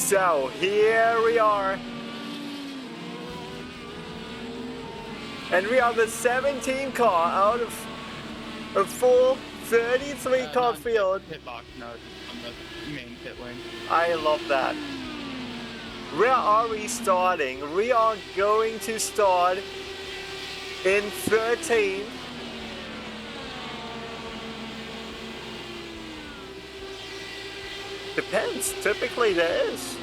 So here we are. And we are the 17 car out of a full 33 car field. Pit box, no, on the main pit lane. I love that. Where are we starting? We are going to start in 13. Depends. Typically there is.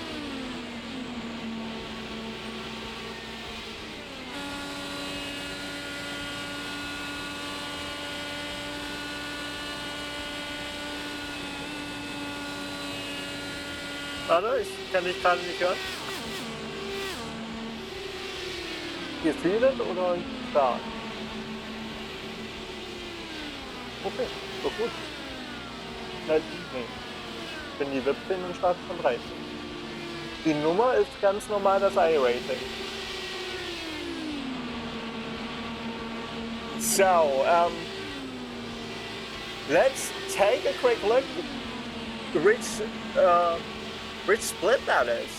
Warte, kann dich gerade nicht hören. Gefühlt oder stark? Okay, doch gut. Nee. Ich bin die 17 und starte von 13. Die Nummer ist ganz normal das iRacing. So, let's take a quick look which split that is.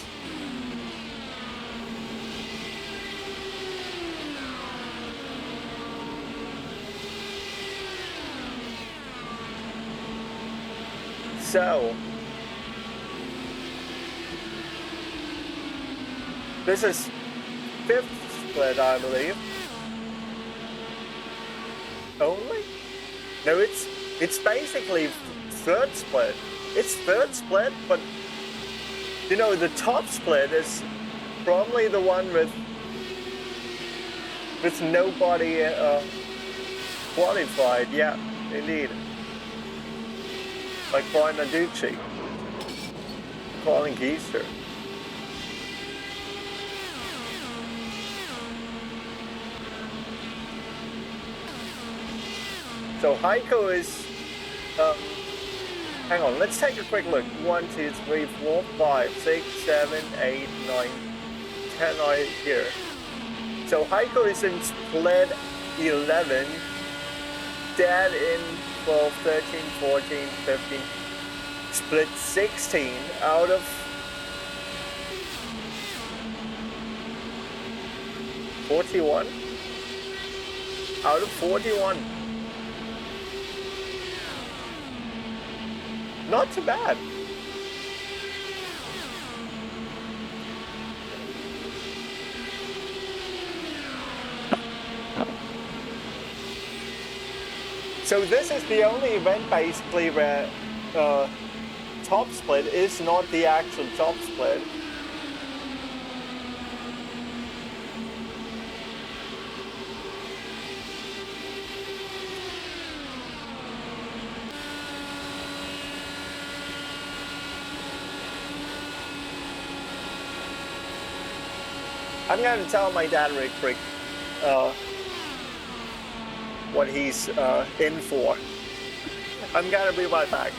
So, this is 5th split, I believe. Only? No, it's basically 3rd split. It's 3rd split, but you know, the top split is probably the one with nobody qualified. Yeah, indeed. Like Brian Aducci, Colin Geeser. So Heiko is, hang on, let's take a quick look. 1, 2, 3, 4, 5, 6, 7, 8, 9, 10 right here. So Heiko is in split 11, Dad in 12, 13, 14, 15, split 16 out of 41. Out of 41. Not too bad. So this is the only event basically where top split is not the actual top split. I'm going to tell my dad real quick what he's in for. I'm going to be right back.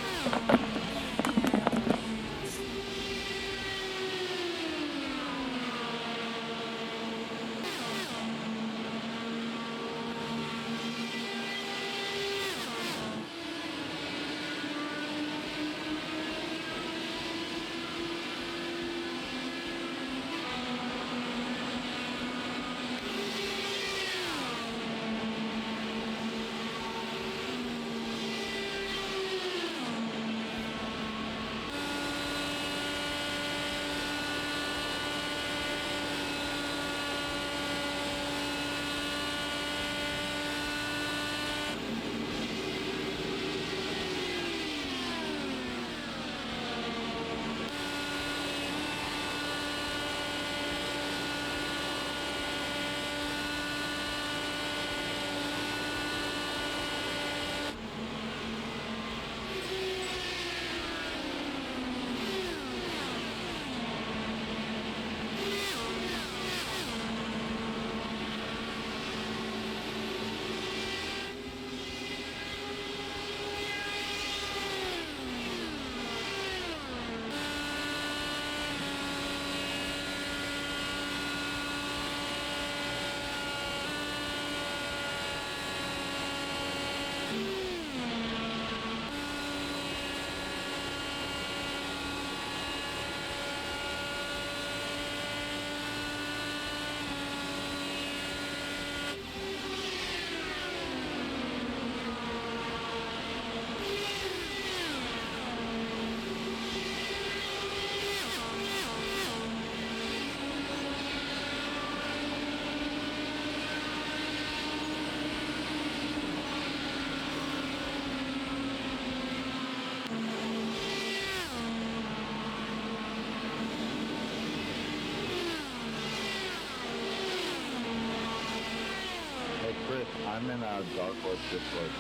I'm in a dark horse Discord.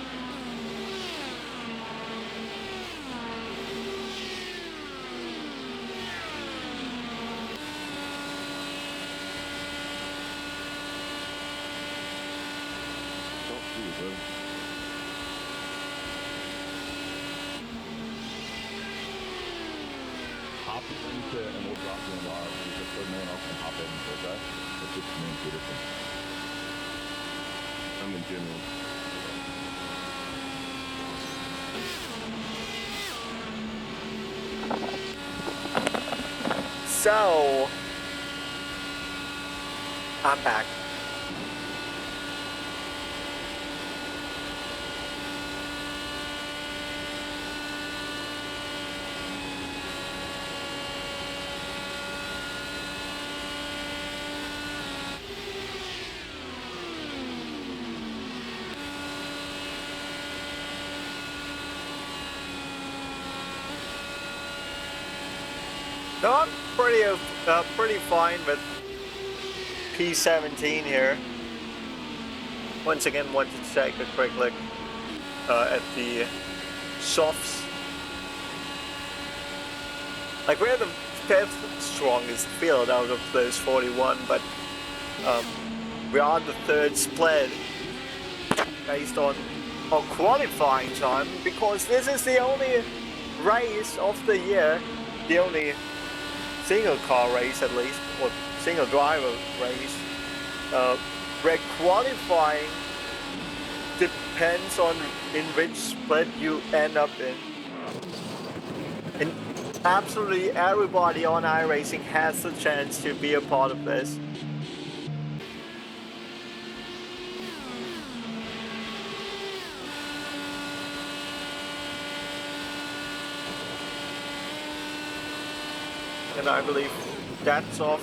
Don't see you, bro. Hop into and we'll drop you in the RV just so no one else can hop in, okay? That's just me and Peterson. I'm in general. So, I'm back. No, I'm pretty fine with P17 here. Once again, wanted to take a quick look at the softs. Like, we're the 5th strongest field out of those 41, but we are the 3rd split based on our qualifying time, because this is the only race of the year, the only single car race at least, or single driver race, where qualifying depends on in which split you end up in. And absolutely everybody on iRacing has the chance to be a part of this. And I believe that's off.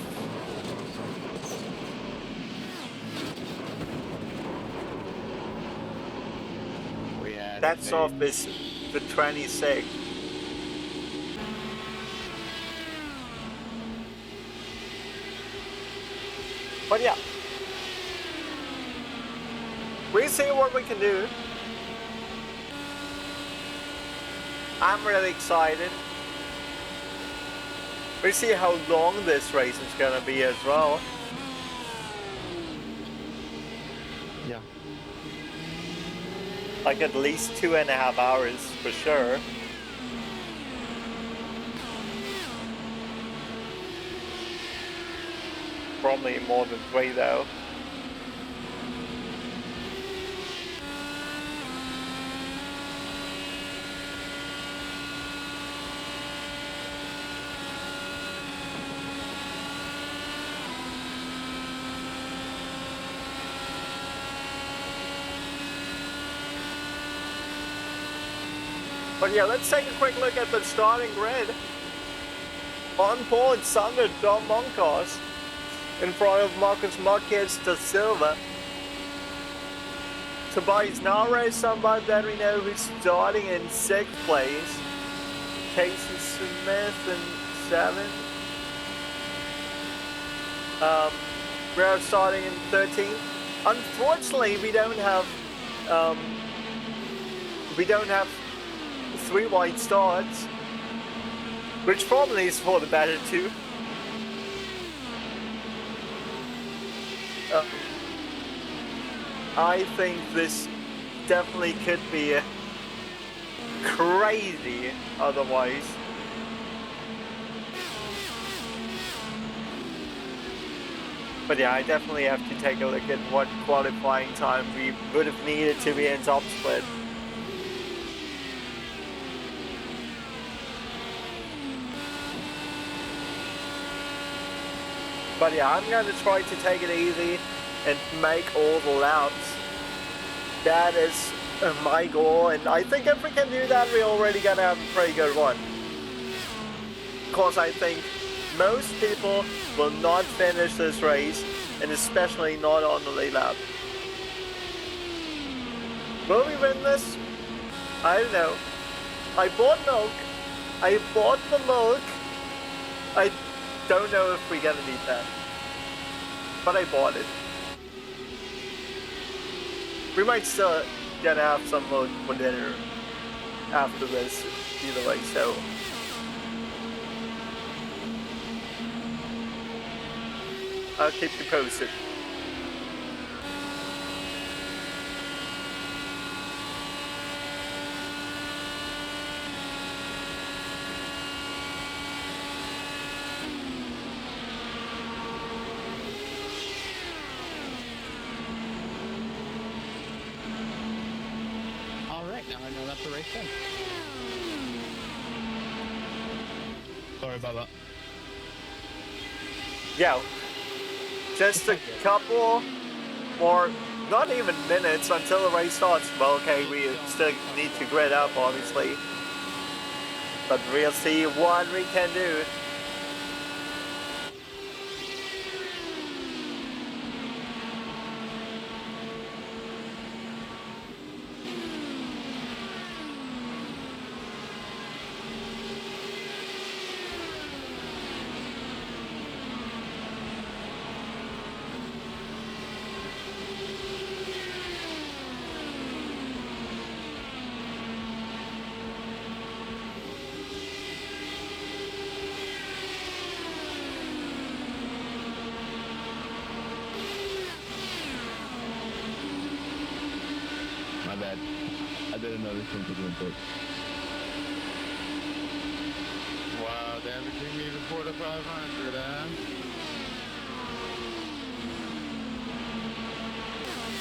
That's off is the 26th. But yeah, we see what we can do. I'm really excited. We see how long this race is gonna be as well. Yeah. Like at least 2.5 hours for sure. Probably more than 3 though. But yeah, let's take a quick look at the starting grid. On board, Sander Dom Moncos in front of Marcus Marquez da Silva. Tobias Nares, somebody that we know who's starting in 6th place. Casey Smith in 7th. We're starting in 13th. Unfortunately, we don't have 3 white starts, which probably is for the better too. I think this definitely could be crazy otherwise. But yeah, I definitely have to take a look at what qualifying time we would have needed to be in top split. But yeah, I'm going to try to take it easy and make all the laps. That is my goal, and I think if we can do that, we're already going to have a pretty good one. Because I think most people will not finish this race, and especially not on the lead lap. Will we win this? I don't know. I bought milk. I bought the milk. I don't know if we're gonna need that, but I bought it. We might still gonna have some more for dinner after this, either way, so. I'll keep you posted. Now I know that's the race then. Sorry about that. Yeah. Just a couple more, not even minutes until the race starts. Well, okay, we still need to grid up, obviously. But we'll see what we can do. My bad. I didn't know this thing was doing quick. Wow, they haven't taken me before the 500, huh?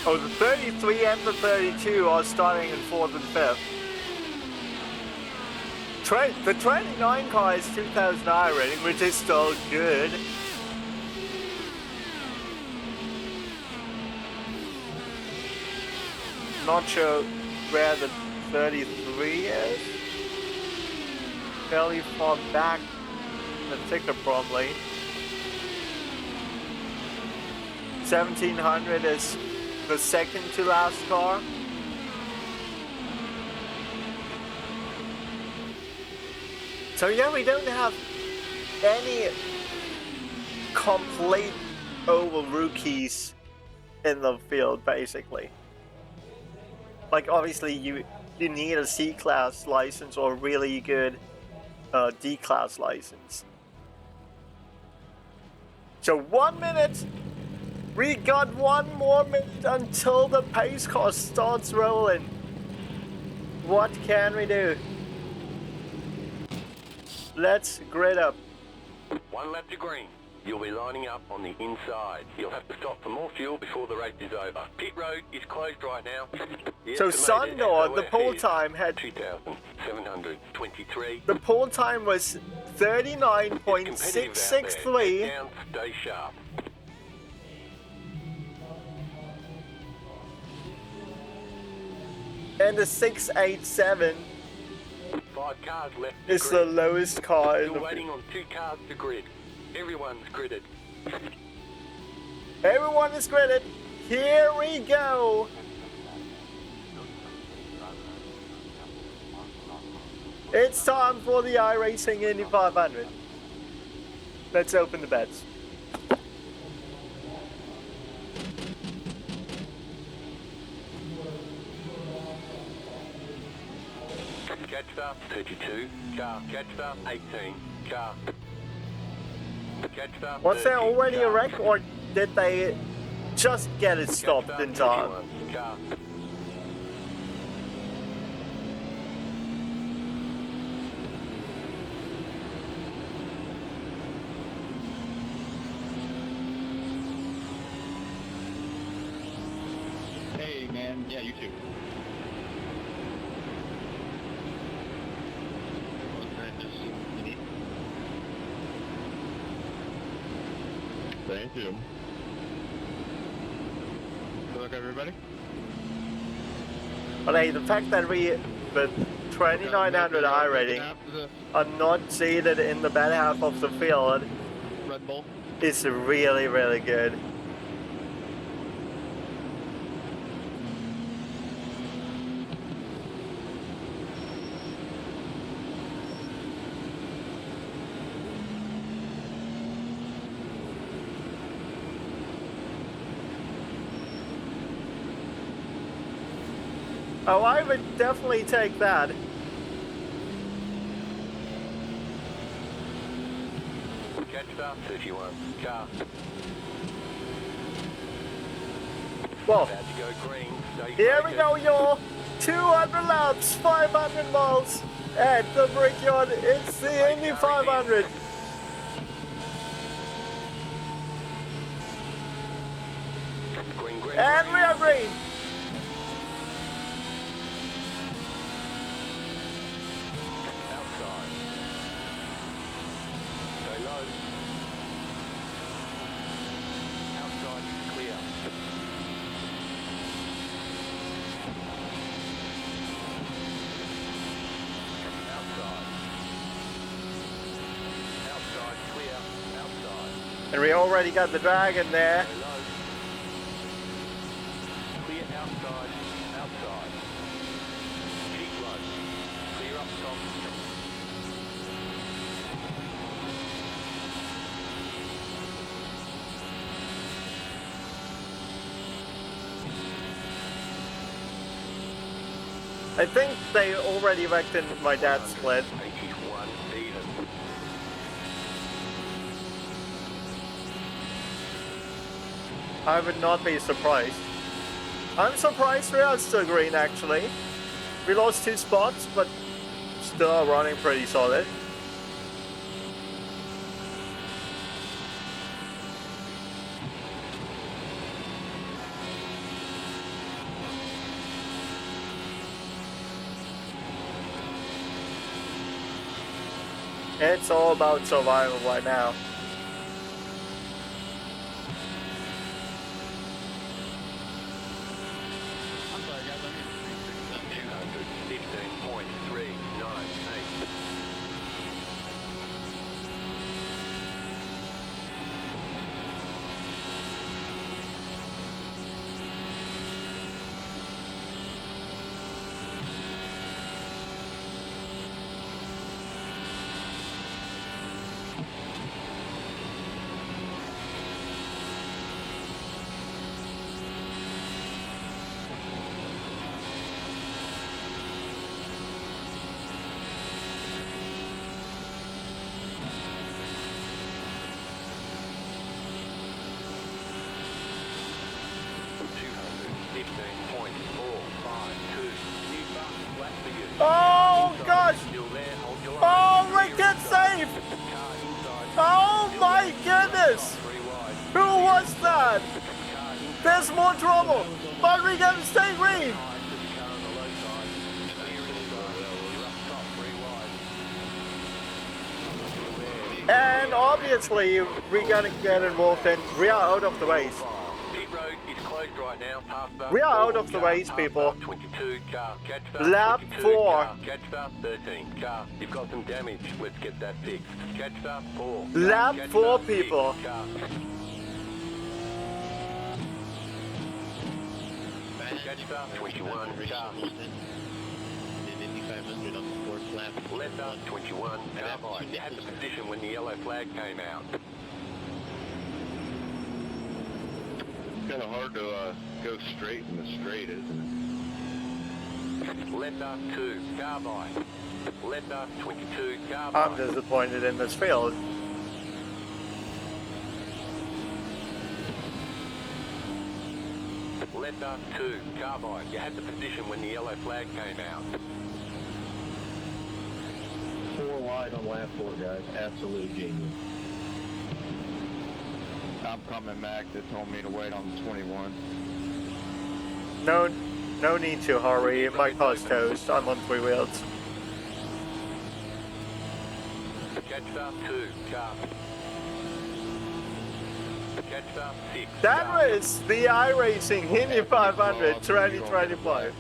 Oh, the 33 and the 32 are starting in 4th and 5th. The 29 car is 2000 iRacing, which is still good. Not sure where the 33 is. Fairly far back in the ticker, probably. 1700 is the second to last car. So yeah, we don't have any complete oval rookies in the field, basically. Like, obviously, you need a C-class license or really good D-class license. So 1 minute! We got 1 more minute until the pace car starts rolling. What can we do? Let's grid up. 1 lap to green. You'll be lining up on the inside. You'll have to stop for more fuel before the race is over. Pit road is closed right now. So Sundor, the pole time had 2,723. The pole time was 39.663. Down, stay sharp. And the 687 5 cars left. is the lowest car in You're the waiting on 2 cars to grid. Everyone's gridded. Everyone is gridded. Here we go. It's time for the iRacing Indy 500. Let's open the bets. Catch up 32, car catch up 18, car. Catch up. Was there 30, already a car. wreck, or did they just get it stopped Catch in up time? 21, car. Hey, man. Yeah, you too. Thank you. Good luck, everybody. But hey, the fact that we, with 2900 iRating, are not seated in the bad half of the field Red Bull. is really, really good. Oh, I would definitely take that. Catch up, 31. Car. Well, About to go green. Stay here we focused. go, y'all. 200 laps, 500 miles at the Brickyard. It's the Indy 500. Green, green, And we green. are green. Outside. Stay low. Outside is clear. Outside. Outside clear. Outside. And we already got the Dragon there. Stay low. Clear outside. Outside. Keep low. Clear up top. I think they already wrecked in my dad's split. 81 even. I would not be surprised. I'm surprised we are still green, actually. We lost 2 spots, but still running pretty solid. It's all about survival right now. I'm sorry, guys. I need to 215.398. Oh, gosh! Oh, we get safe! Oh, my goodness! Who was that? There's more trouble, but we can stay green! And obviously, we're gonna get involved in. We are out of the race. Pit road is closed right now. Past We are out of the race, people. 22 car, catch Lap 22 4. car, catch 13 car. You've got some damage. Let's get that fixed. Catch 4. Lap catch 4, 6 people. car. Catch 21 car. In Indy 500 on the fourth lap. Letter 21 car. You had the position when the yellow flag came out. It's kind of hard to go straight in the straight, isn't it? Letter 2 carbide. Letter 22 I'm carbide. disappointed in this field. Letter 2 carbide. You had the position when the yellow flag came out. 4 wide on lap 4, guys. Absolute genius. I'm coming back. They told me to wait on the 21. No need to hurry. My car's toast. I'm on 3 wheels. Catch 2 car. Catch 6 That car. was the iRacing Indy 500 2025.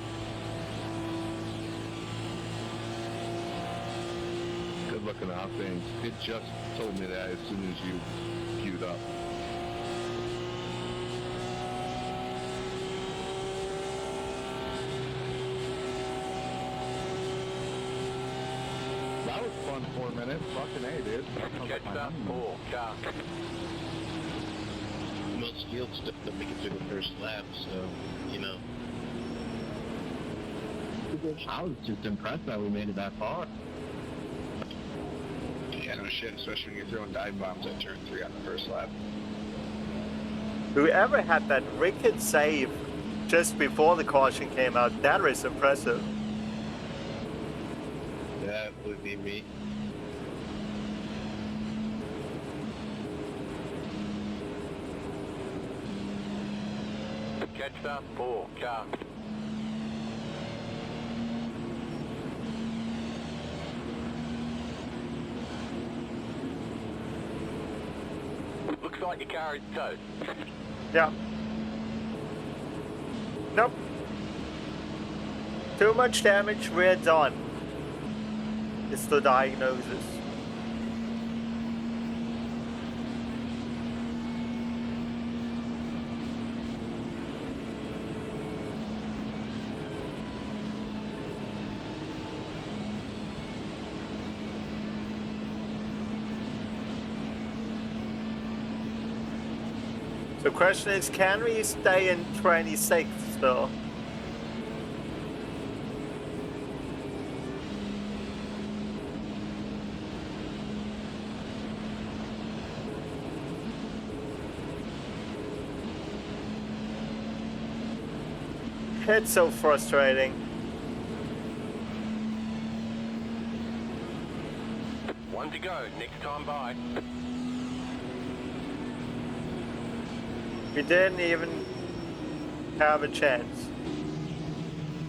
Good looking out things. It just told me that as soon as you queued up. That was fun 4 minutes. Fucking A, dude. Catch 4 car. Most fields don't make it through the first lap, so, you know. I was just impressed that we made it that far. Yeah, no shit, especially when you're throwing dive bombs at turn 3 on the first lap. Whoever had that wicked save just before the caution came out, that is impressive. That would be me. Catch up 4 car. Looks like your car is towed. Yeah. Nope. Too much damage, we're done. It's the diagnosis. The question is, can we stay in 26 still? It's so frustrating. One to go, next time by. We didn't even have a chance.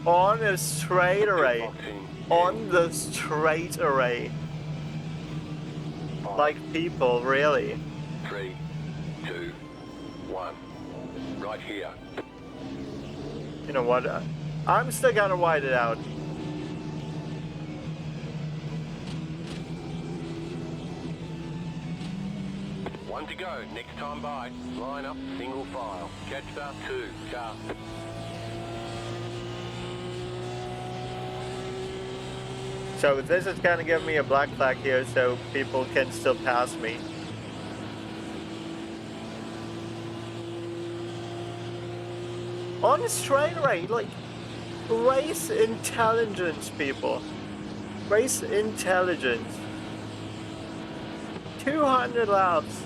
On a straight array. Boxing. On the straight array. Like people, really. 3, 2, 1. Right here. You know what? I'm still gonna wide it out. One to go, next time by. Line up, single file. Catch up 2 car. So this is gonna give me a black flag here so people can still pass me. On a straight array, like, race intelligence, people. Race intelligence. 200 laps.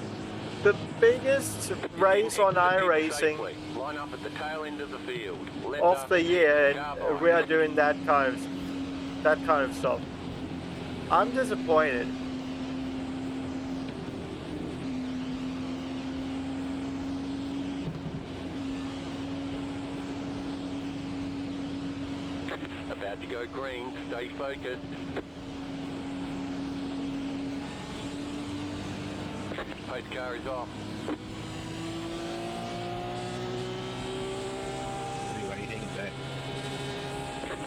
The biggest race on iRacing Line up at the tail end of the field. Left of up, the year, car and by. we are doing that kind of stuff. I'm disappointed. About to go green, stay focused. Pace car is off. What do you think of that?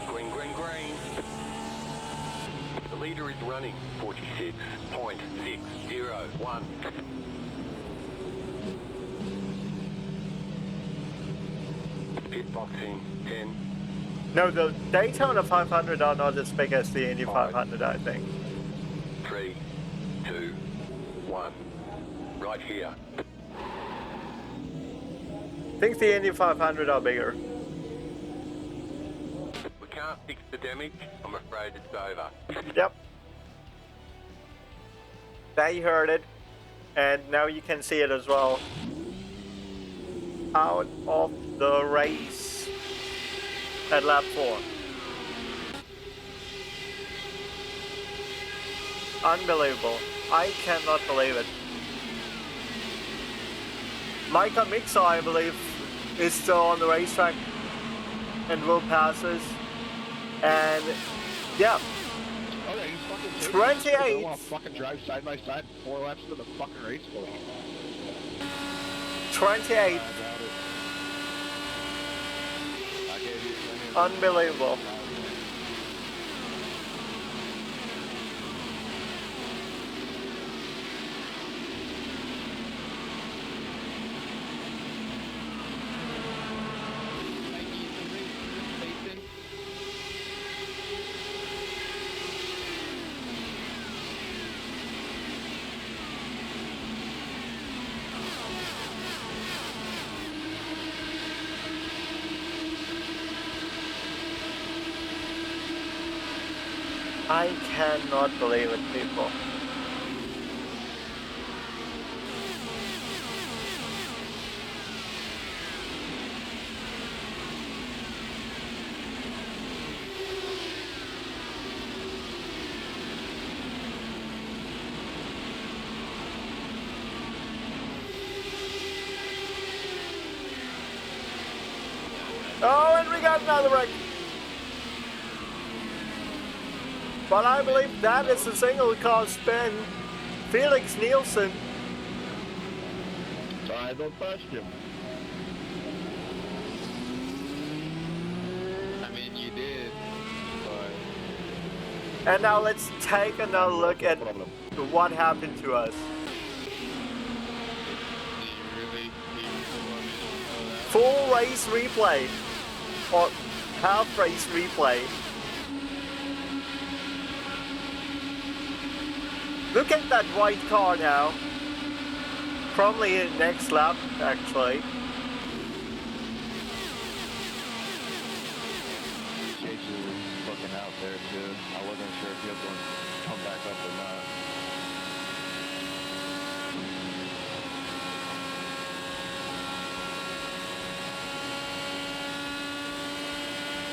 Green, green, green. The leader is running 46.601. Pit boxing 10. No, the Daytona 500 are not as big as the Indy 500, I think. 3, 2, 1. Right here. I think the Indy 500 are bigger. We can't fix the damage. I'm afraid it's over. Yep. They heard it, and now you can see it as well. Out of the race at lap 4. Unbelievable. I cannot believe it. Micah Mixer, I believe, is still on the racetrack and will pass us. And yeah, Oh yeah, you fucking 28. I don't want to fucking drive side by side 4 laps to the fucking race course. 28. I gave you plenty of Unbelievable. I cannot believe it, people. Oh, and we got another wreck. But I believe that is a single car spin. Felix Nielsen. I don't touch him. I mean, you did, but And now let's take another look at Problem. what happened to us. do you really want me to know that? Full race replay. Or half race replay. Look at that white car now. Probably in next lap, actually. Chase was fucking out there too. I wasn't sure if he was going to come back up or not.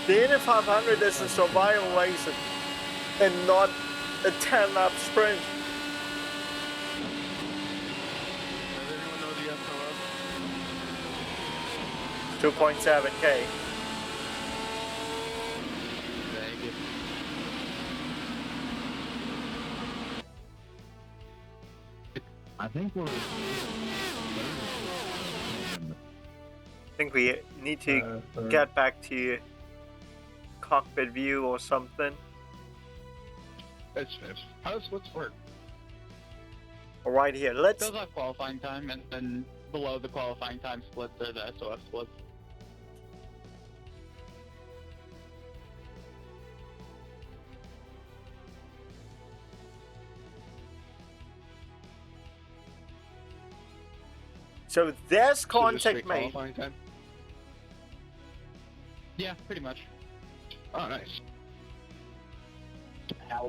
The Indy 500 is a survival race and not a 10-lap sprint. Does everyone know the SOS? 2.7K. Thank you. I think we're... I think we need to get back to cockpit view or something. It's how does what's work? Right here, let's... Those have qualifying time, and then below the qualifying time splits are the SOS splits. So there's So just contact straight made. qualifying time? Yeah, pretty much. Oh, nice.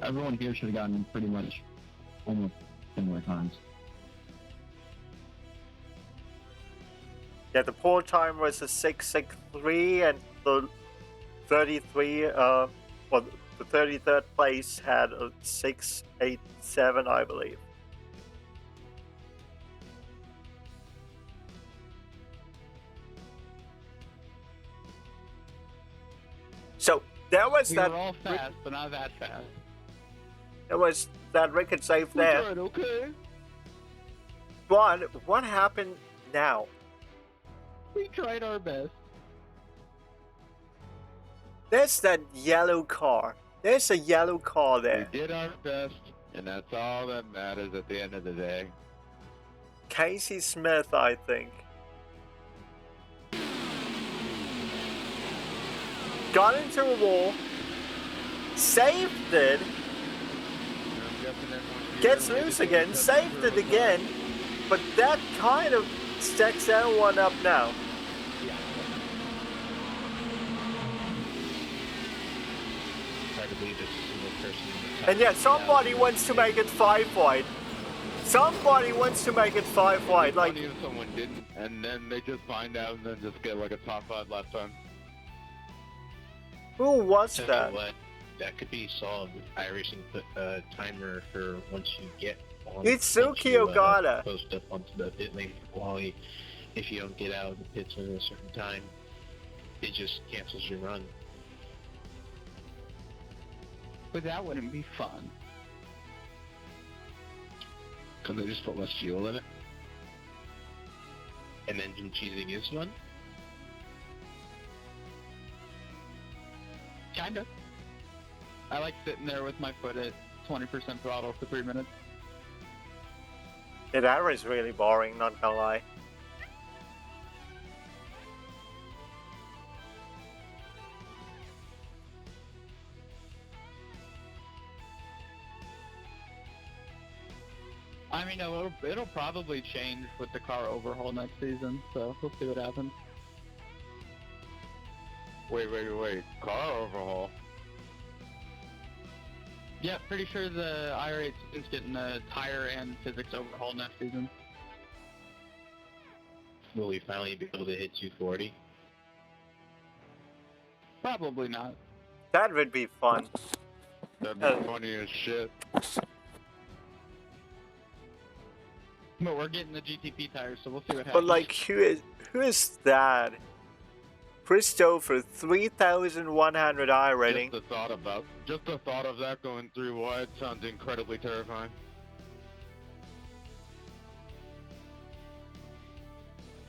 Everyone here should have gotten pretty much almost similar times. Yeah, the pole time was a 6:63, and the 33, well, the 33rd place had a 6:87, I believe. So there was We that. were all fast, but not that fast. There was that record save there. Good, okay. But what happened now? We tried our best. There's that yellow car. There's a yellow car there. We did our best, and that's all that matters at the end of the day. Casey Smith, I think. Got into a wall. Saved it. Gets loose again. Saved it again. But that kind of stacks that one up now. Hard to believe this single person in the top And yet somebody wants to make it 5 wide. Somebody wants to make it 5 wide. Like, Funny if someone didn't, and then they just find out and then just get like a top 5 last time. who was Tell that? you what, that could be solved. iRacing put a timer for once you get on. Itsuki once you, Ogata. Post up onto the pit lane for quality. If you don't get out of the pits within a certain time, it just cancels your run. But that wouldn't be fun. Can they just put less fuel in it? And engine cheating is one? Kinda. I like sitting there with my foot at 20% throttle for 3 minutes. Yeah, that was really boring, not gonna lie. I mean, it'll probably change with the car overhaul next season, so we'll see what happens. Wait. Car overhaul? Yeah, pretty sure the iRacing's getting a tire and physics overhaul next season. Will we finally be able to hit 240? Probably not. That would be fun. That'd be funny as shit. But we're getting the GTP tires, so we'll see what happens. But like, who is that? Christopher, 3,100 I rating. Just the thought of that going through wide sounds incredibly terrifying.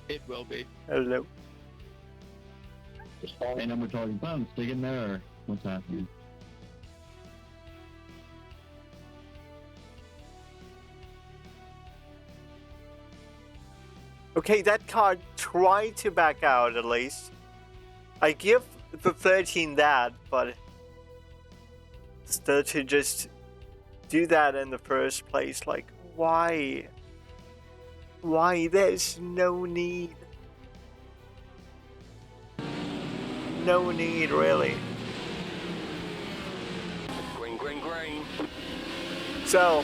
It will be. Hello. Hey, number talking pounds, stick in there, or what's happening? Okay, that car tried to back out at least. I give the 13 that, but still to just do that in the first place, like, why? Why? There's no need. No need, really. Green, green, green. So,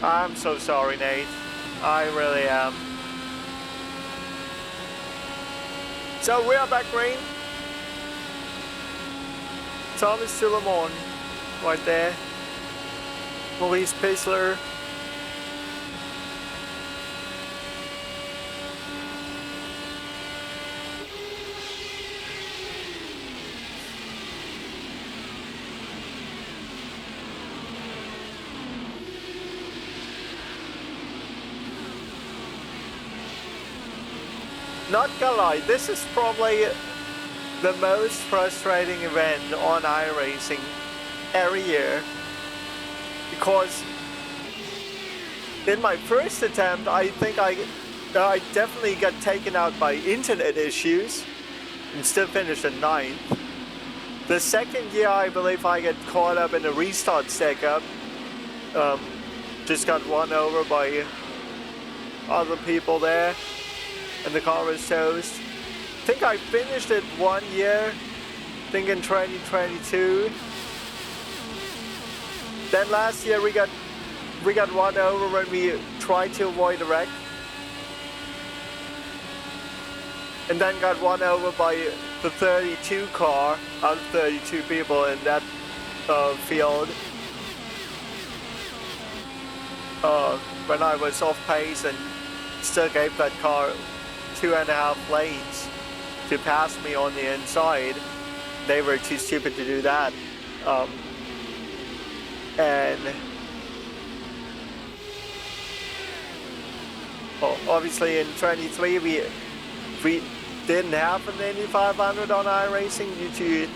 I'm so sorry, Nate. I really am. So we are back green. Thomas Tillemon, right there. Maurice Pisler. Not gonna lie, this is probably the most frustrating event on iRacing every year, because in my first attempt I think I definitely got taken out by internet issues and still finished at 9th. The second year I believe I got caught up in a restart stack-up, just got run over by other people there. And the car was toast. I think I finished it 1 year, I think in 2022. Then last year we got run over when we tried to avoid a wreck. And then got run over by the 32 car out of 32 people in that field. When I was off pace and still gave that car 2.5 lanes to pass me on the inside. They were too stupid to do that. And well, obviously in 23 we didn't have an Indy 500 on iRacing due to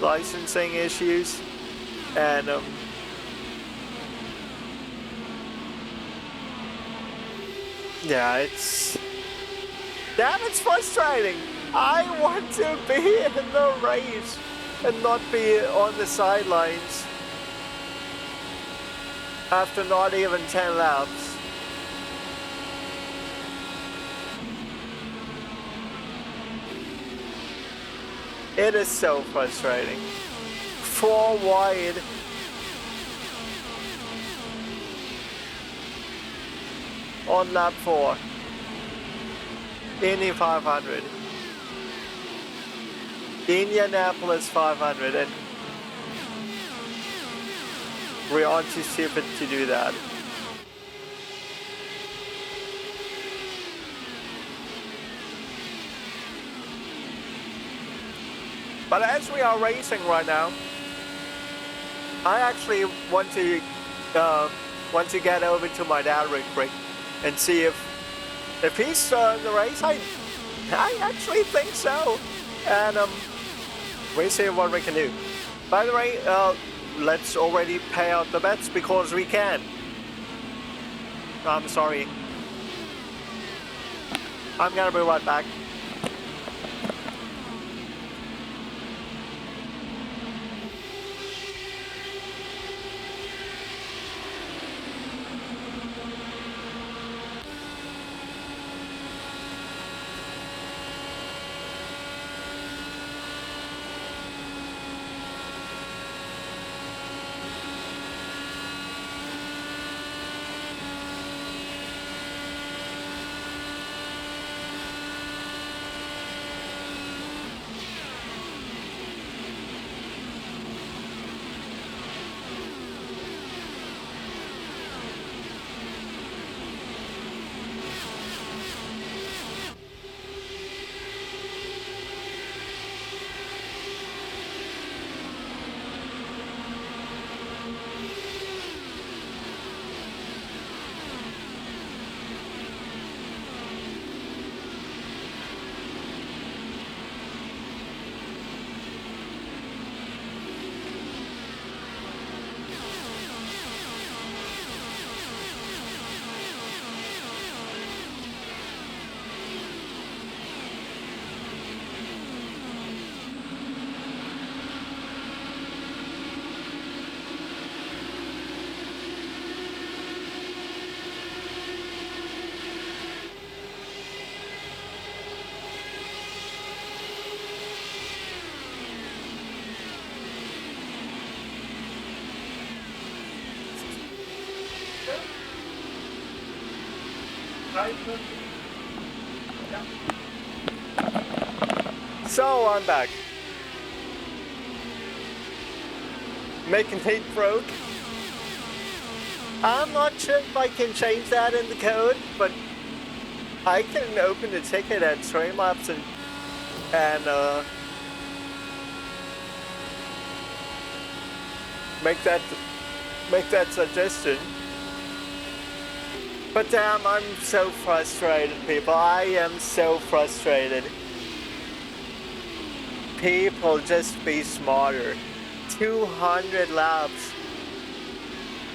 licensing issues, and yeah, it's frustrating. I want to be in the race and not be on the sidelines after not even 10 laps. It is so frustrating. 4 wide. On lap 4. Indy 500. Indianapolis 500, and we aren't too stupid to do that. But as we are racing right now, I actually want to get over to my dad real quick and see if he's in the race. I actually think so, and we'll see what we can do. By the way, let's already pay out the bets because we can. I'm sorry. I'm gonna be right back. So I'm back. Making heat broke. I'm not sure if I can change that in the code, but I can open the ticket at Streamlabs and make that suggestion. But damn, I'm so frustrated, people. I am so frustrated. People, just be smarter. 200 laps.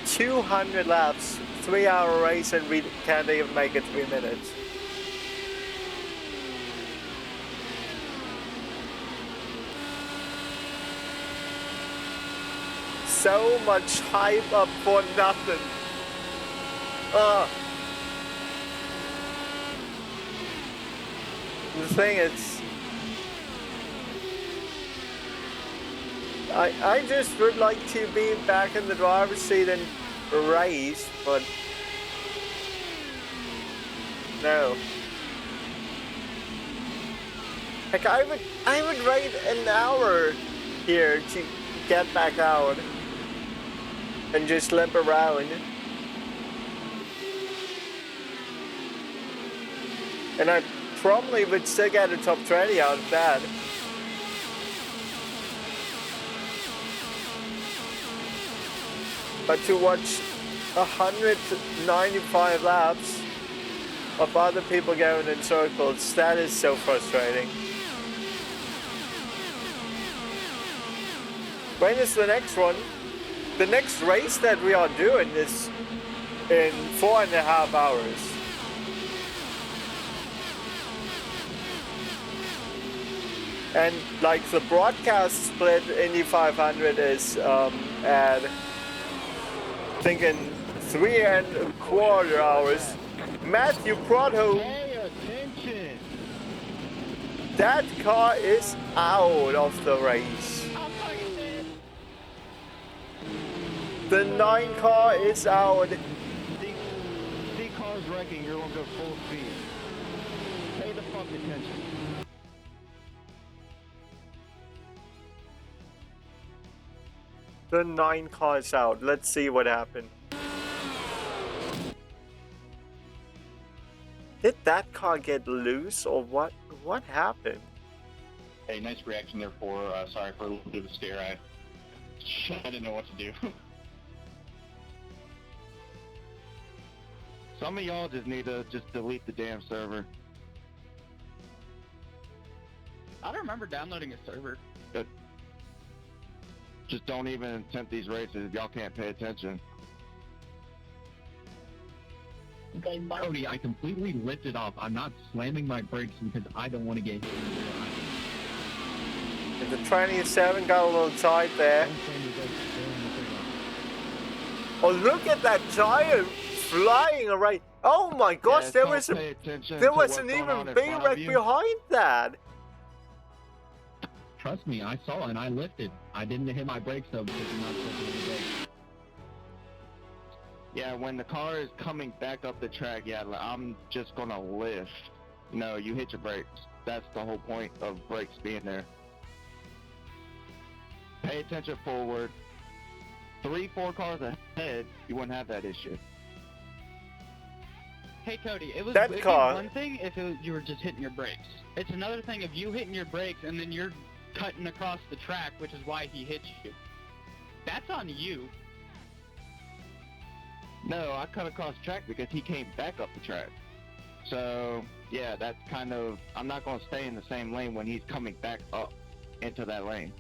200 laps. 3-hour race and we can't even make it 3 minutes. So much hype up for nothing. The thing is, I just would like to be back in the driver's seat and race, but no. Like I would wait an hour here to get back out and just limp around. And I probably would still get a top 20 out of that. But to watch 195 laps of other people going in circles, that is so frustrating. When is the next one? The next race that we are doing is in 4.5 hours. And like the broadcast split Indy 500 is at thinking 3.25 hours. Matthew Proto, Pay attention. that car is out of the race. The 9 car is out. See cars wrecking, you're gonna go full speed. Pay the fuck attention. The 9 car is out. Let's see what happened. Did that car get loose or what? What happened? Hey, nice reaction there for, sorry for a little bit of a stare. I didn't know what to do. Some of y'all just need to just delete the damn server. I don't remember downloading a server. Just don't even attempt these races if y'all can't pay attention. Cody, I completely lifted off. I'm not slamming my brakes because I don't want to get hit. And the 27 got a little tight there. Oh, look at that giant flying around. Oh my gosh, there was an even bigger wreck behind that. Trust me, I saw and I lifted. I didn't hit my brakes though because I'm not supposed to hit the brakes. Yeah, when the car is coming back up the track, yeah, I'm just gonna lift. No, you hit your brakes. That's the whole point of brakes being there. Pay attention forward. 3-4 cars ahead, you wouldn't have that issue. Hey Cody, it'd That be car- one thing if you were just hitting your brakes. It's another thing if you hitting your brakes and then you're cutting across the track, which is why he hit you. That's on you. No, I cut across the track because he came back up the track. So, yeah, that's kind of, I'm not going to stay in the same lane when he's coming back up into that lane.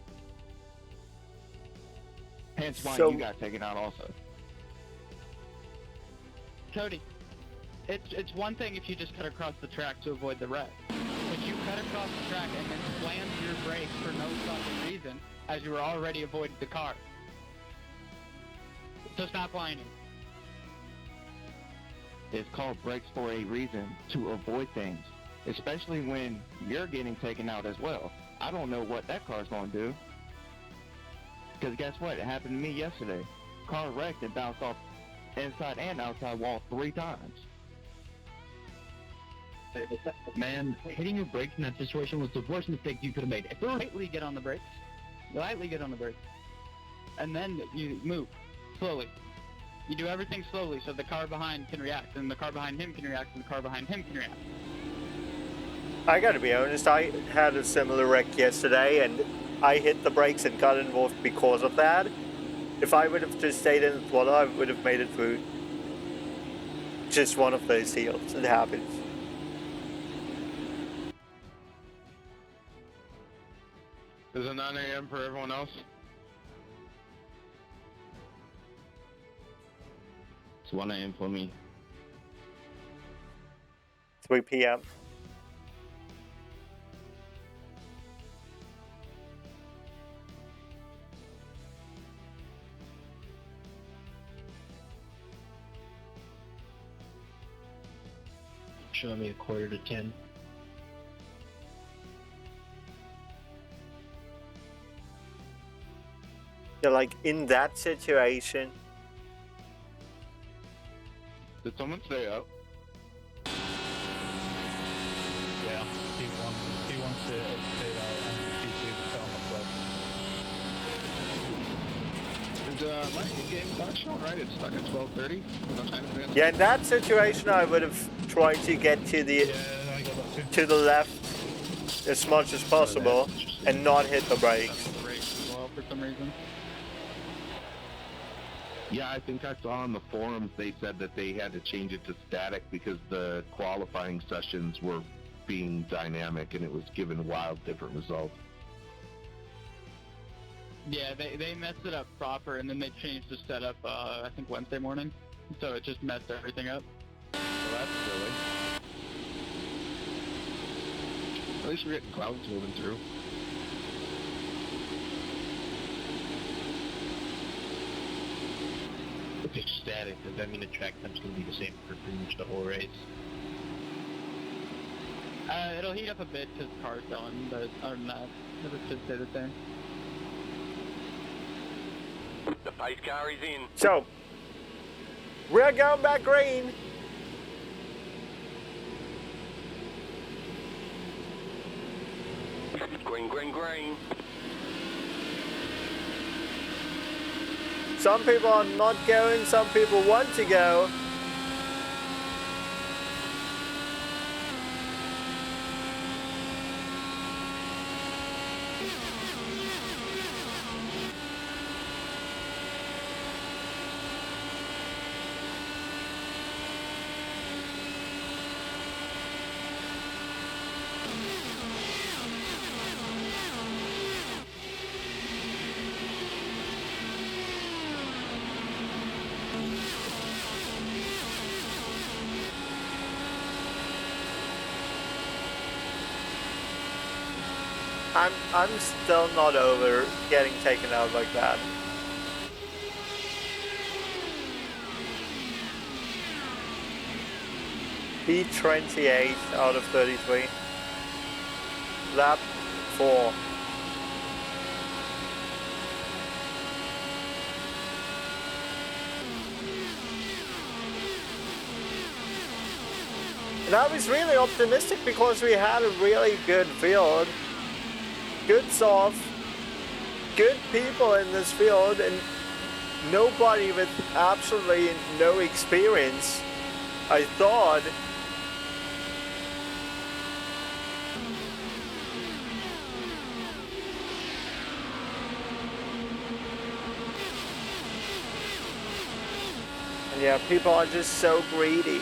Hence why So- you got taken out also. Cody, it's one thing if you just cut across the track to avoid the wreck. But you cut across the track and then slammed your brakes for no fucking reason, as you were already avoiding the car. So stop whining. It's called brakes for a reason, to avoid things. Especially when you're getting taken out as well. I don't know what that car's going to do. Because guess what? It happened to me yesterday. Car wrecked and bounced off inside and outside wall 3 times. Man, hitting your brakes in that situation was the worst mistake you could have made. If there was Lightly get on the brakes. Lightly get on the brakes. And then you move. Slowly. You do everything slowly so the car behind can react, and the car behind him can react, and the car behind him can react. I gotta be honest, I had a similar wreck yesterday, and I hit the brakes and got involved because of that. If I would have just stayed in the throttle, I would have made it through. Just one of those deals. It happens. Is it 9 a.m. for everyone else? It's 1 a.m. for me. 3 p.m. Show me 9:45. Yeah, like in that situation. Did someone stay up? Yeah, he wants to stay out and P2 to tell him Is my game clock showing right? It's stuck at 12:30. No time advance? Yeah, in that situation, I would have tried to get to the I got that too. to the left as much as possible and not hit the brakes. The brakes as well for some reason. Yeah, I think I saw on the forums they said that they had to change it to static because the qualifying sessions were being dynamic and it was giving wild different results. Yeah, they messed it up proper, and then they changed the setup, I think Wednesday morning. So it just messed everything up. Well, that's silly. At least we're getting clouds moving through. If it's static, does that mean the track time's going to be the same for pretty much the whole race? It'll heat up a bit because the car's going, but other than that, it'll just stay the same. The pace car is in. So, we're going back green. Green, green, green. Some people are not going, some people want to go. I'm still not over getting taken out like that. P28 out of 33. Lap 4. And I was really optimistic because we had a really good field. Good soft, good people in this field, and nobody with absolutely no experience. I thought. And yeah, people are just so greedy.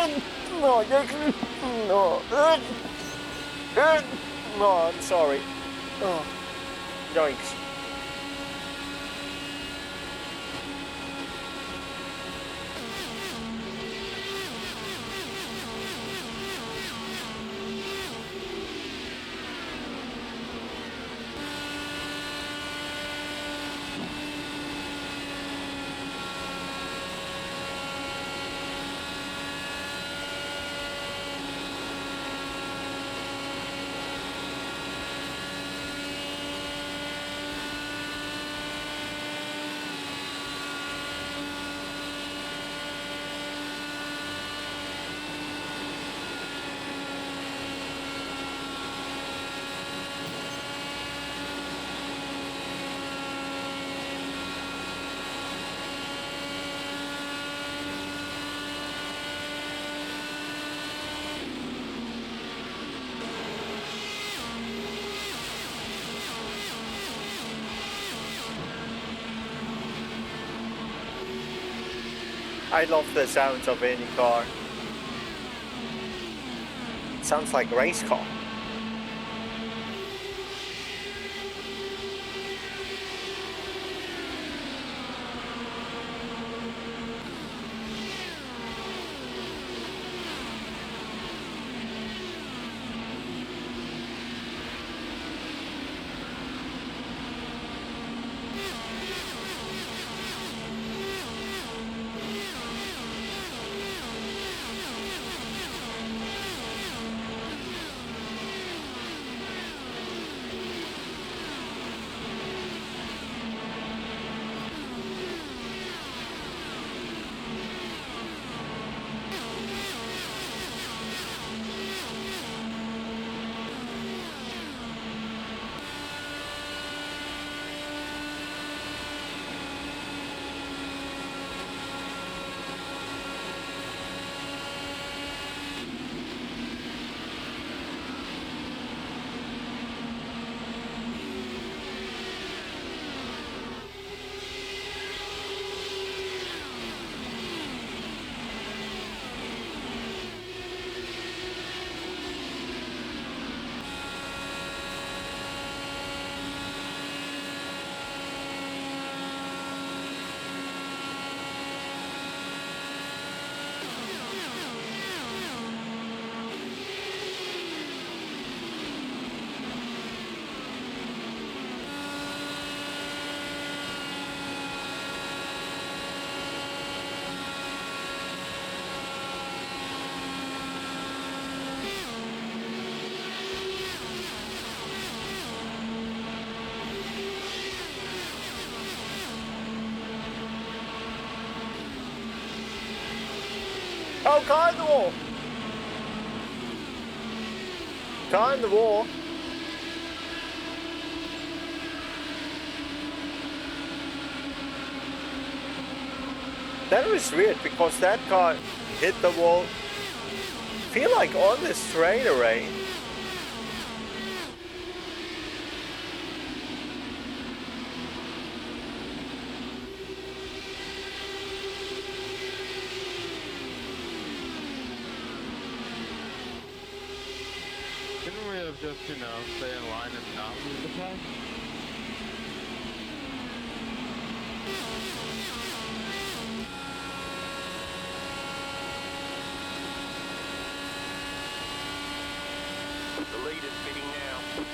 No, no. No, I'm sorry. Oh, yikes. I love the sounds of any car. Sounds like a race car. Oh, car in the wall! Car in the wall. That was weird because that car hit the wall. Feel like on the straightaway. Couldn't we have just, you know, stay in line and not move the pass? The lead is bidding now.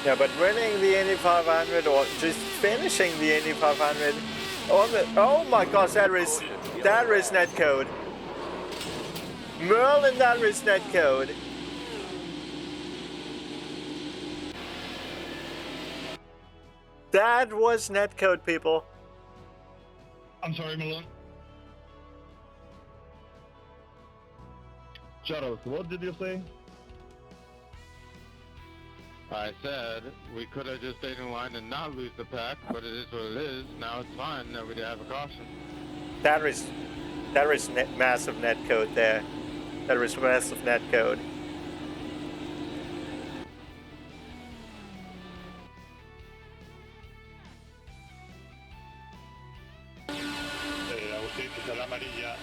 Yeah, but winning the Indy 500 or just finishing the Indy 500 on the, oh my gosh, that is netcode. Merlin, that is netcode. That was netcode, people. I'm sorry, Malone. Shadows, what did you say? I said we could have just stayed in line and not lose the pack, but it is what it is. Now it's fine that we did have a caution. That is massive net code there. That is massive net code. Agustín, quizá la amarilla,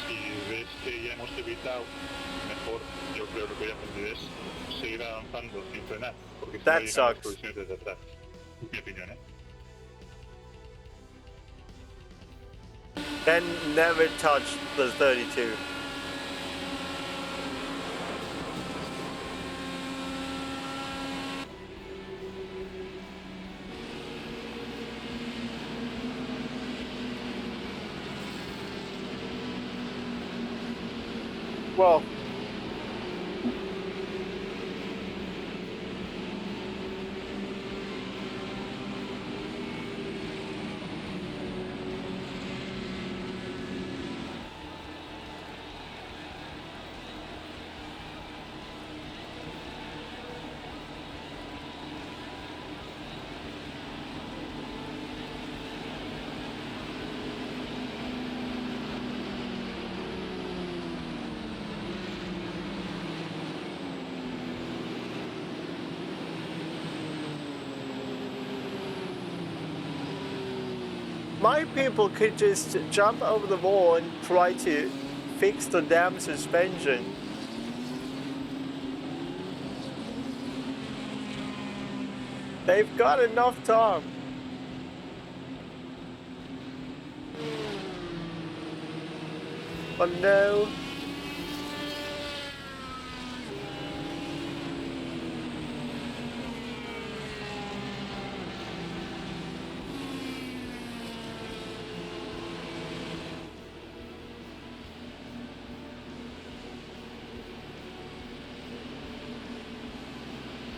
si ves que ya hemos evitado, mejor, yo creo que lo que voy a aprender es seguir avanzando sin frenar, porque si no That llegan las sucks. colisiones desde atrás. Mi opinión, ¿eh? Then never touch the 32. Well, my people could just jump over the wall and try to fix the damn suspension. They've got enough time. But no.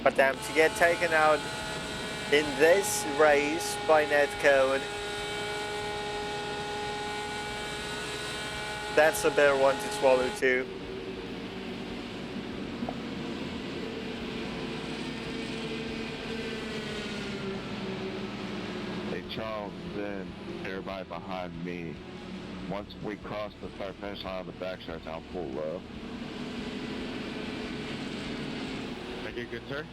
But damn, to get taken out in this race by netcode, that's a better one to swallow too. Hey Charles, then everybody behind me. Once we cross the start finish line on the back stretch, I'll pull low. Thank you, good sir.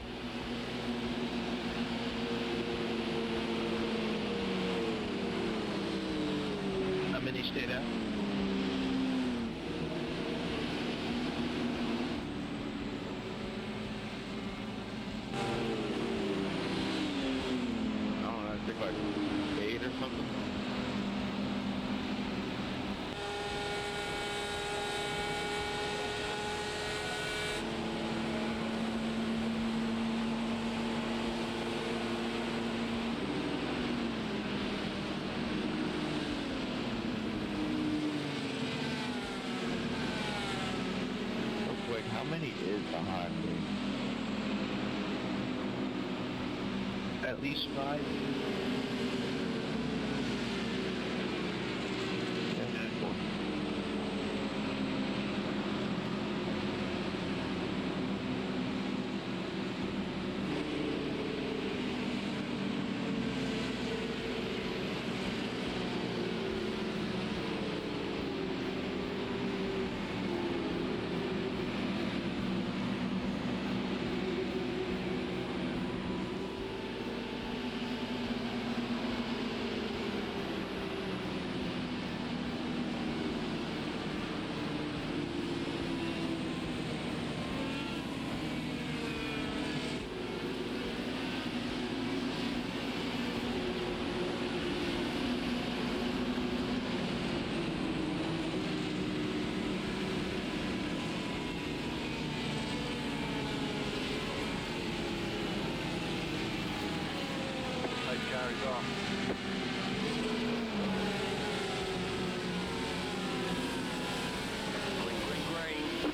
How many stayed out? I don't know, I think like 8 or something. Real quick, how many is behind me? At least 5. Carries on. Green, green, green.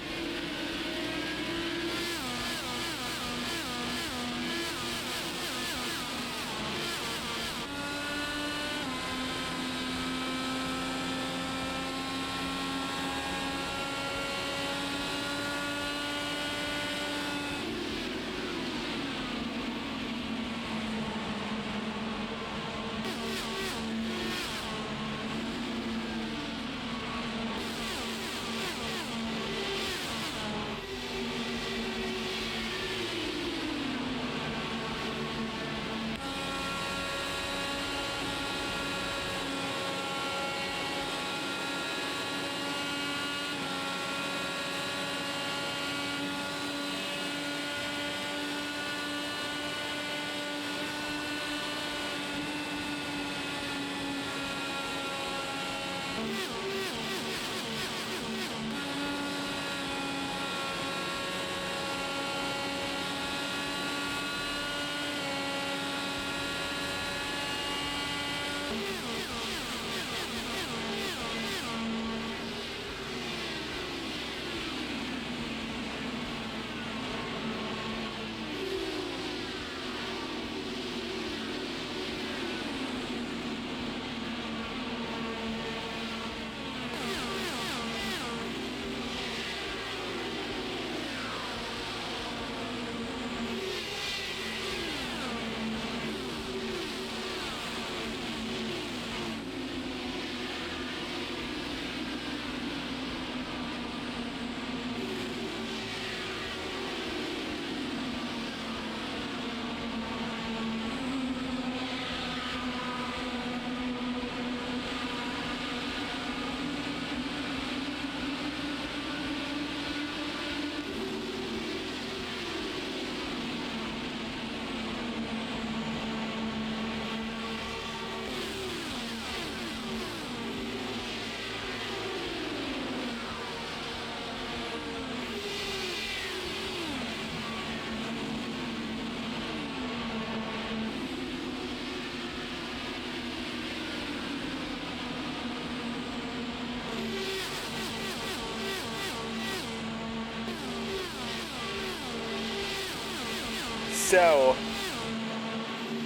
So,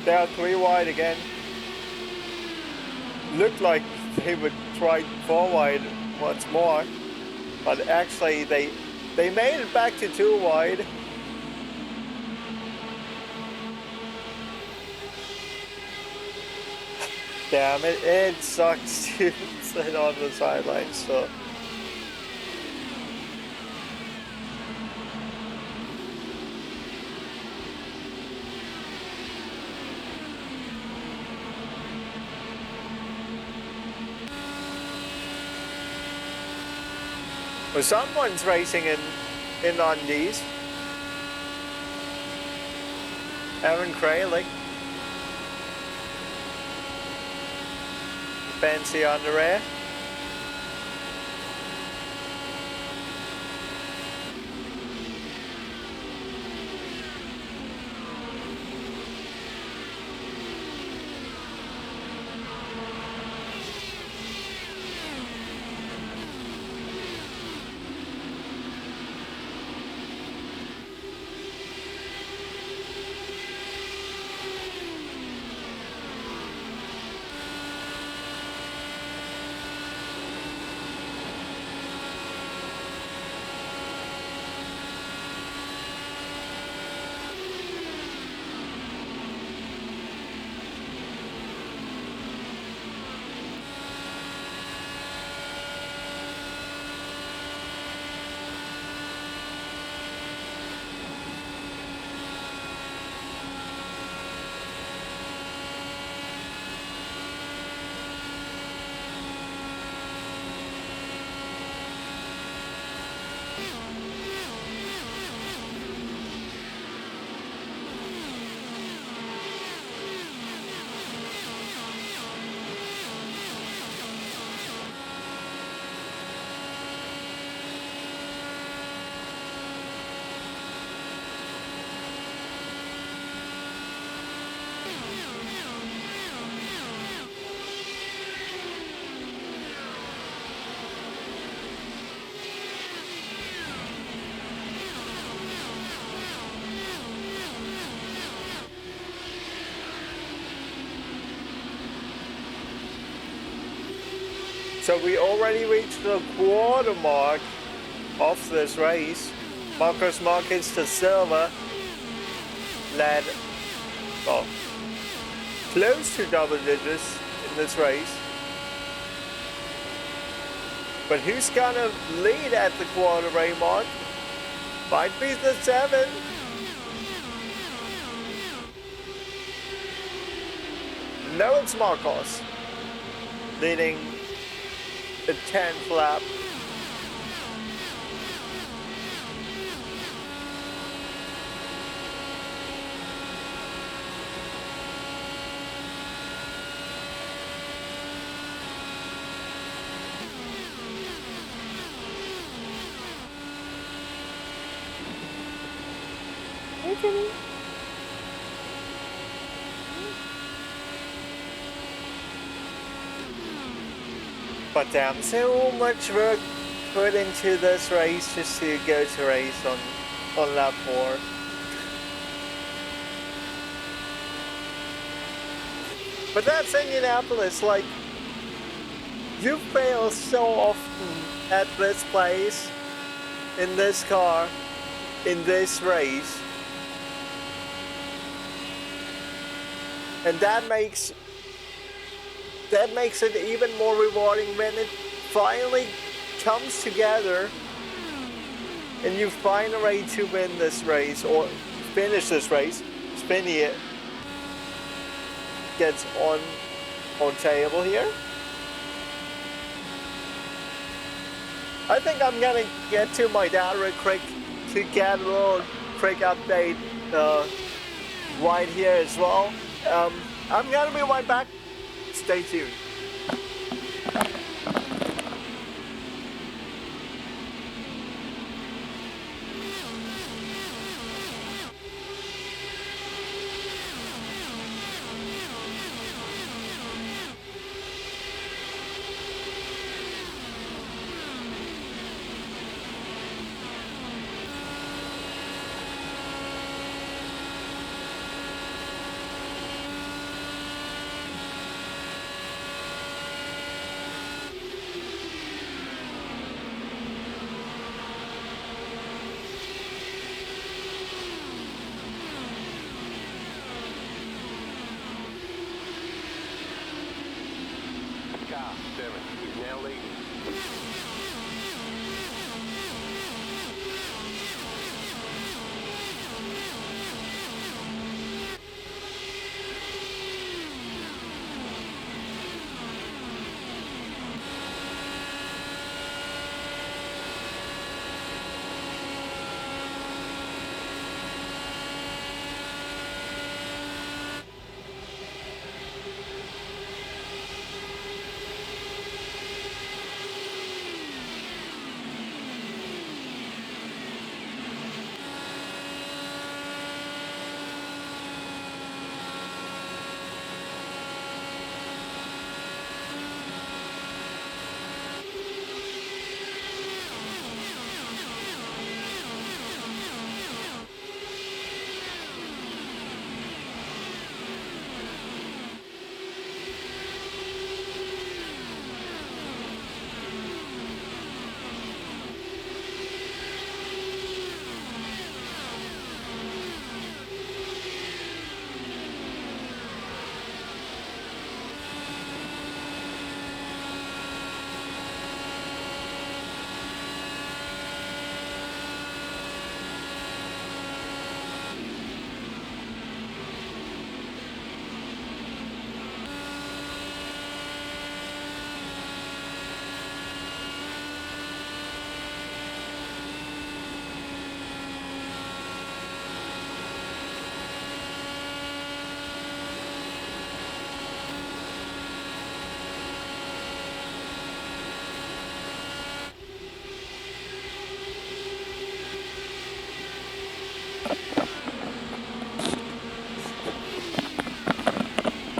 they are 3 wide again. Looked like they would try 4 wide once more, but actually they made it back to 2 wide. Damn it, it sucks to sit on the sidelines, so. Well, someone's racing in Indy's. Evan Craley. Fancy on the rear. So we already reached the quarter mark of this race. Marcus Marquez to silver led, well, close to double digits in this race. But who's gonna lead at the quarter race mark? Might be the 7. No, it's Marcos leading the 10th lap. Anthony? But damn, so much work put into this race just to go to race on lap 4. But that's Indianapolis, like, you fail so often at this place, in this car, in this race. And that makes it even more rewarding when it finally comes together and you find a way to win this race or finish this race. Spinny gets on table here. I think I'm gonna get to my dad real quick to get a little quick update right here as well. I'm gonna be right back. Stay tuned. Car 7 is now leading.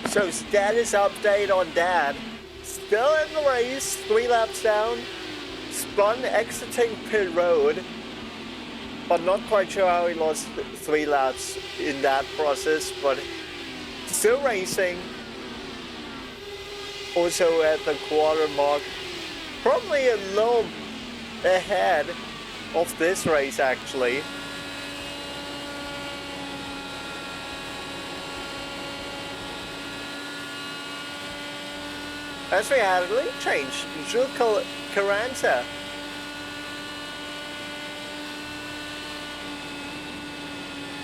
So status update on Dad. Still in the race, 3 laps down. Spun exiting pit road. But not quite sure how he lost 3 laps in that process, but still racing. Also at the quarter mark. Probably a little ahead of this race actually. As we had a lane change, Jules Carranza.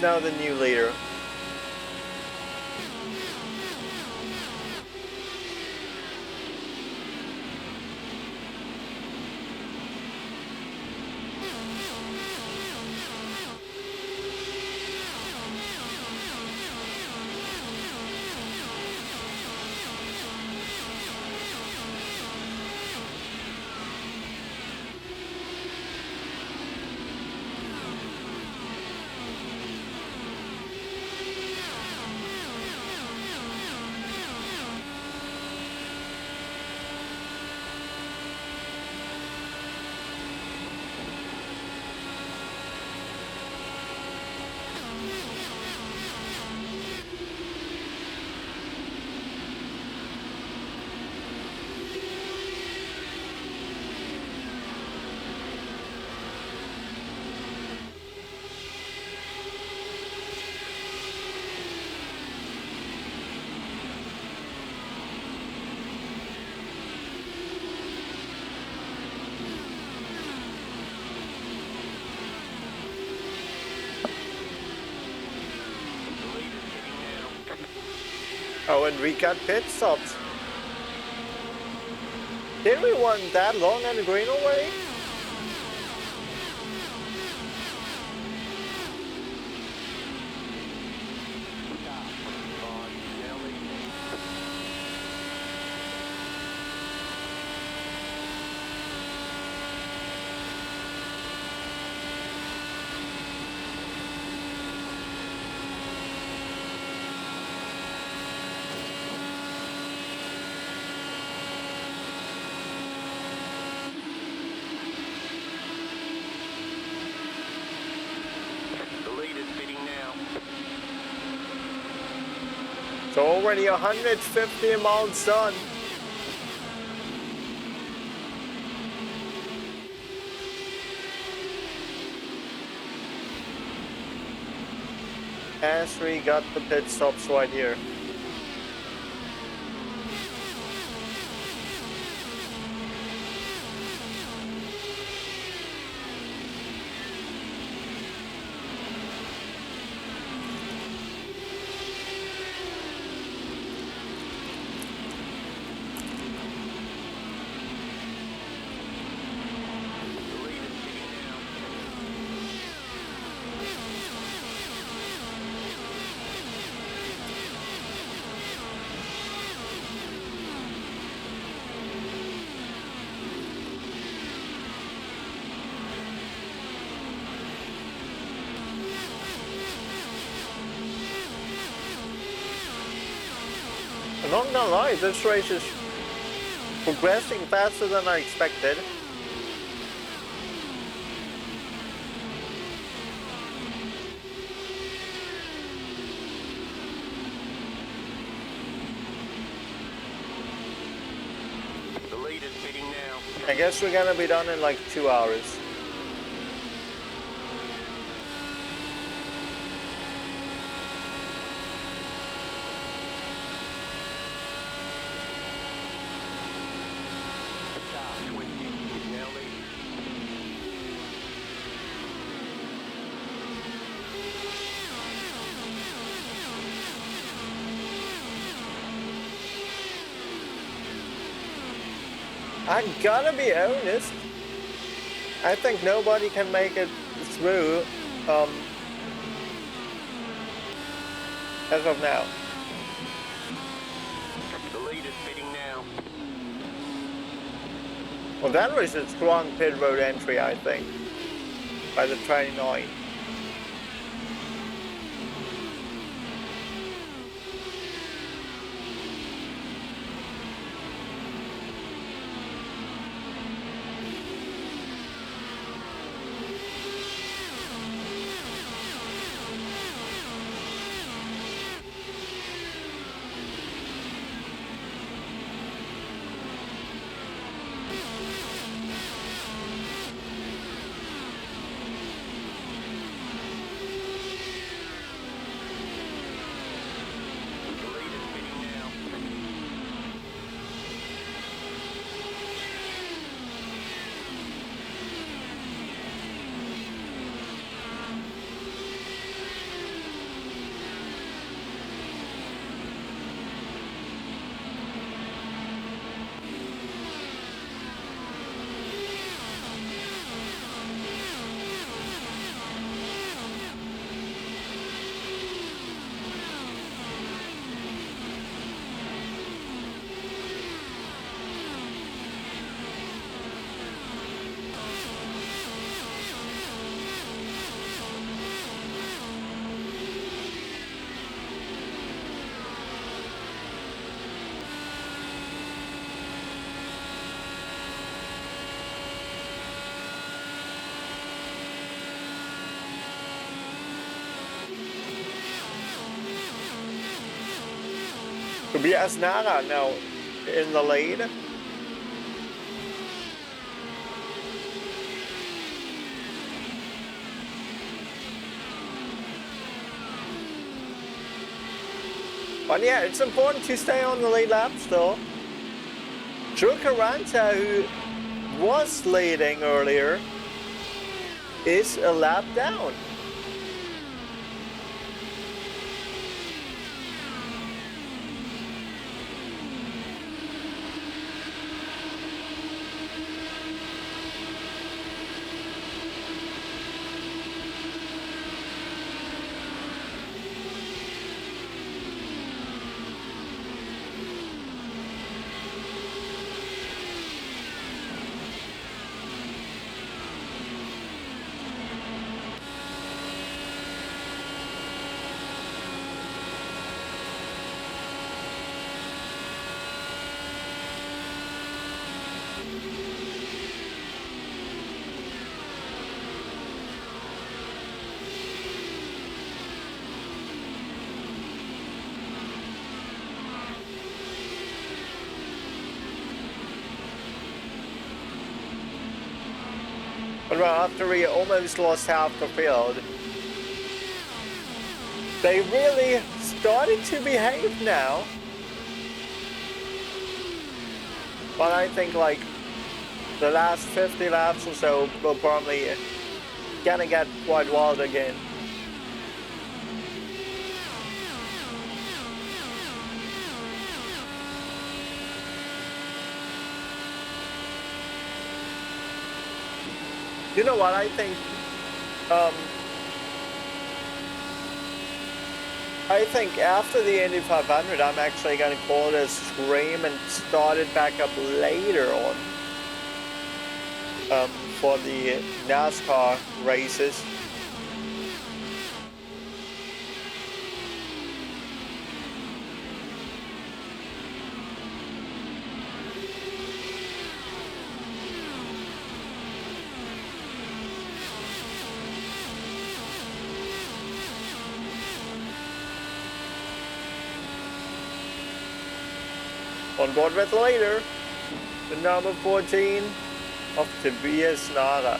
Now the new leader. Oh, and we got pit stops. Didn't we run that long on the green already? So already 150 miles done. As we got the pit stops right here. I'm not gonna lie, this race is progressing faster than I expected. The lead is pitting now. I guess we're gonna be done in like 2 hours. I gotta be honest, I think nobody can make it through as of now. The lead is pitting now. Well, that was a strong pit road entry, I think, by the 29. Tobias Nara now in the lead. But yeah, it's important to stay on the lead lap still. Drew Caranta, who was leading earlier, is a lap down. But after we almost lost half the field, they really started to behave now. But I think like the last 50 laps or so will probably gonna get quite wild again. You know what, I think after the Indy 500, I'm actually going to call it a stream and start it back up later on for the NASCAR races. On board with later, the number 14 of Tobias Nara.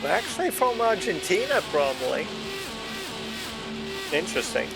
Actually from Argentina, probably. Interesting.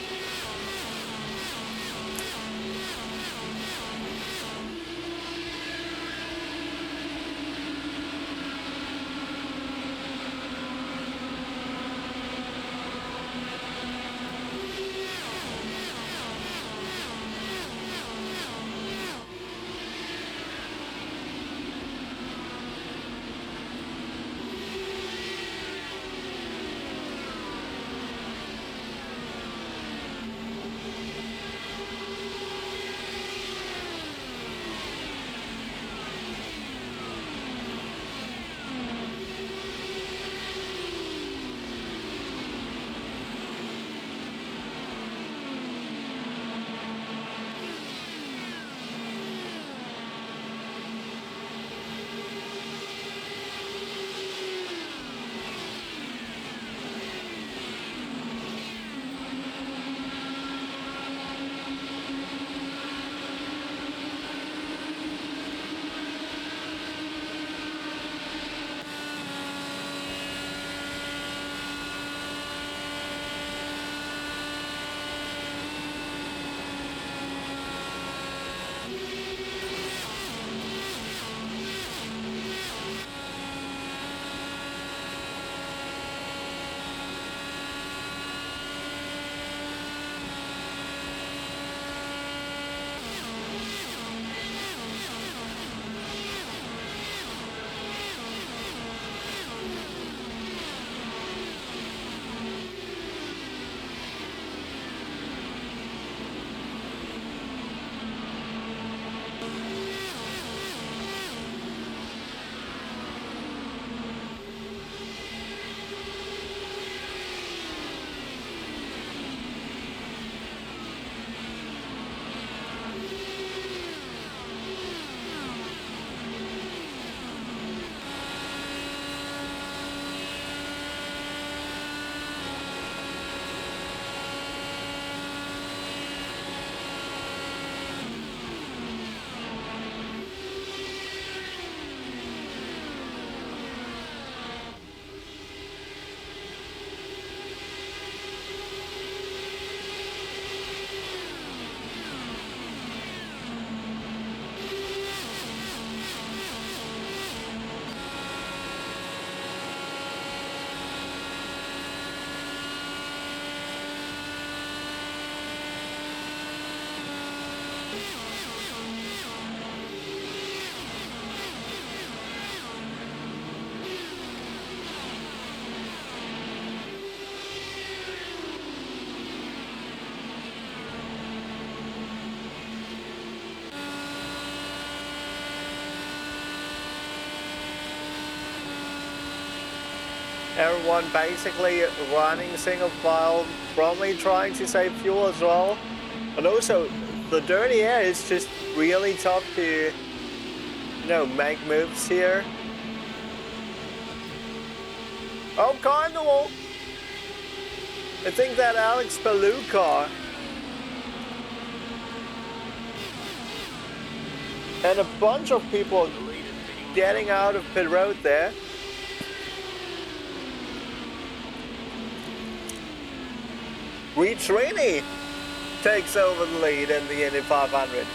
Everyone basically running single file, probably trying to save fuel as well. And also, the dirty air is just really tough to make moves here. Oh, Carnival! I think that Alex Palou car. And a bunch of people getting out of pit road there. Reed Rainey takes over the lead in the Indy 500.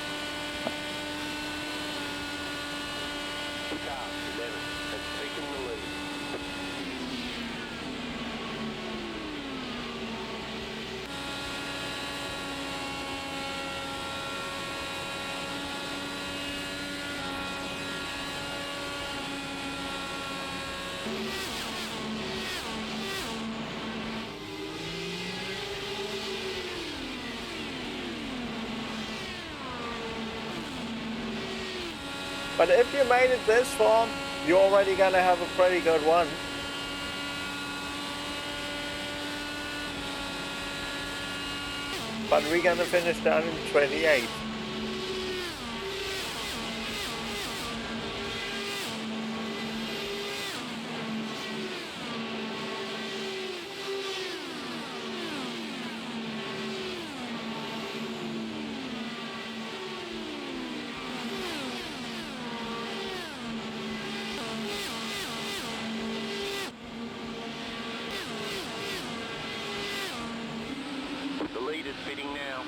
But if you made it this far, you're already gonna have a pretty good one. But we're gonna finish down in 28. The lead is pitting now.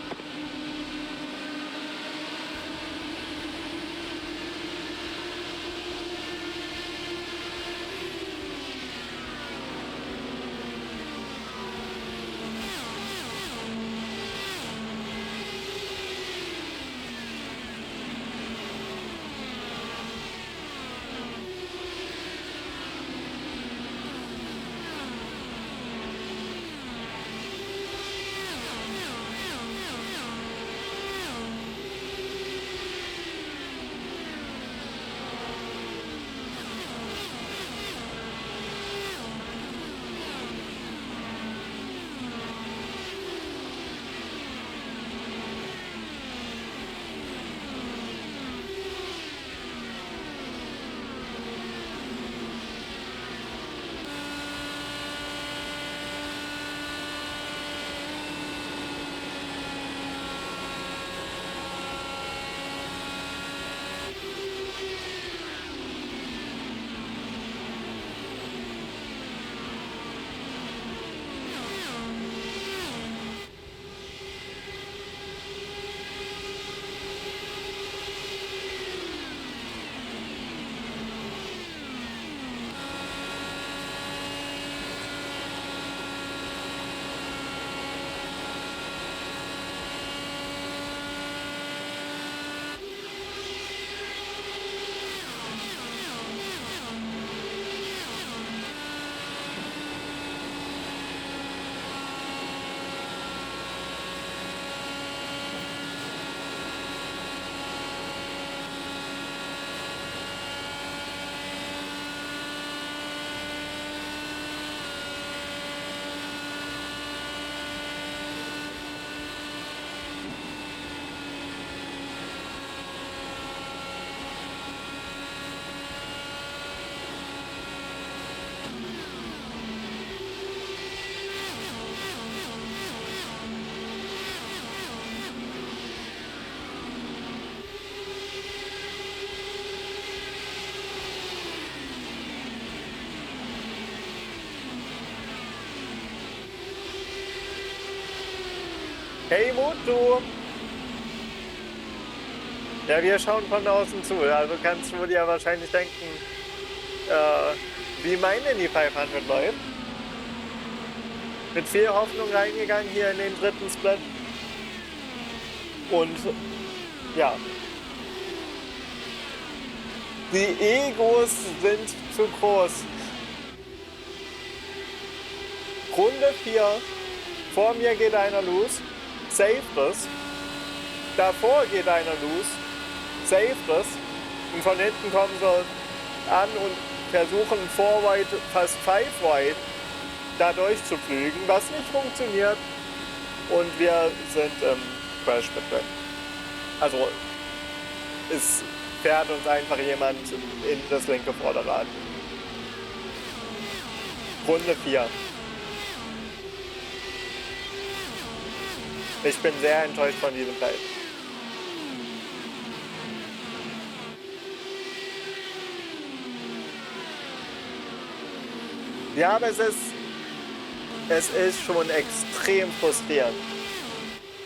Hey Mutu! Ja, wir schauen von außen zu. Also kannst du dir wahrscheinlich denken, wie mein Indy 500 läuft. Mit viel Hoffnung reingegangen hier in den dritten Split. Und ja, die Egos sind zu groß. Runde 4, vor mir geht einer los, saved es. Davor geht einer los, saved es. Und von hinten kommen sie an und versuchen Forwide, fast 5-wide da durchzufliegen, was nicht funktioniert. Und wir sind im Crash mit drin. Also ist fährt uns einfach jemand in das linke Vorderrad. Runde 4. Ich bin sehr enttäuscht von diesem Feld. Ja, aber es ist schon extrem frustrierend.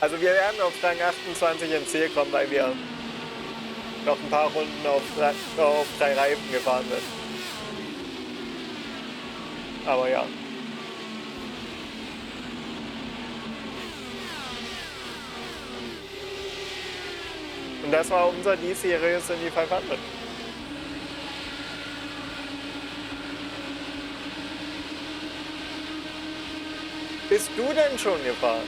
Also wir werden auf Rang 28 ins Ziel kommen, weil wir noch ein paar Runden auf 3 Reifen gefahren sind. Aber ja. Und das war unser D-Series in die 500. Bist du denn schon gefahren?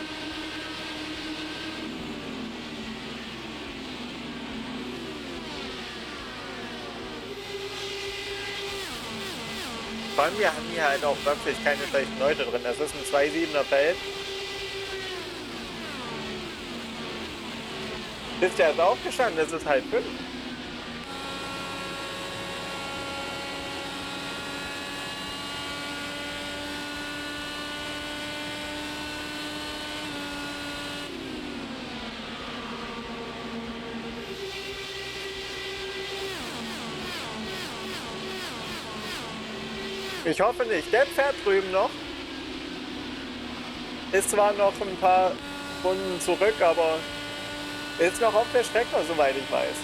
Vor allem, wir haben hier halt auch wirklich keine schlechten Leute drin. Das ist ein 2,7er Feld. Ist ja jetzt aufgestanden, das ist halt 5. Ich hoffe nicht. Der fährt drüben noch. Ist zwar noch ein paar Runden zurück, aber ist noch auf der Strecke, soweit ich weiß.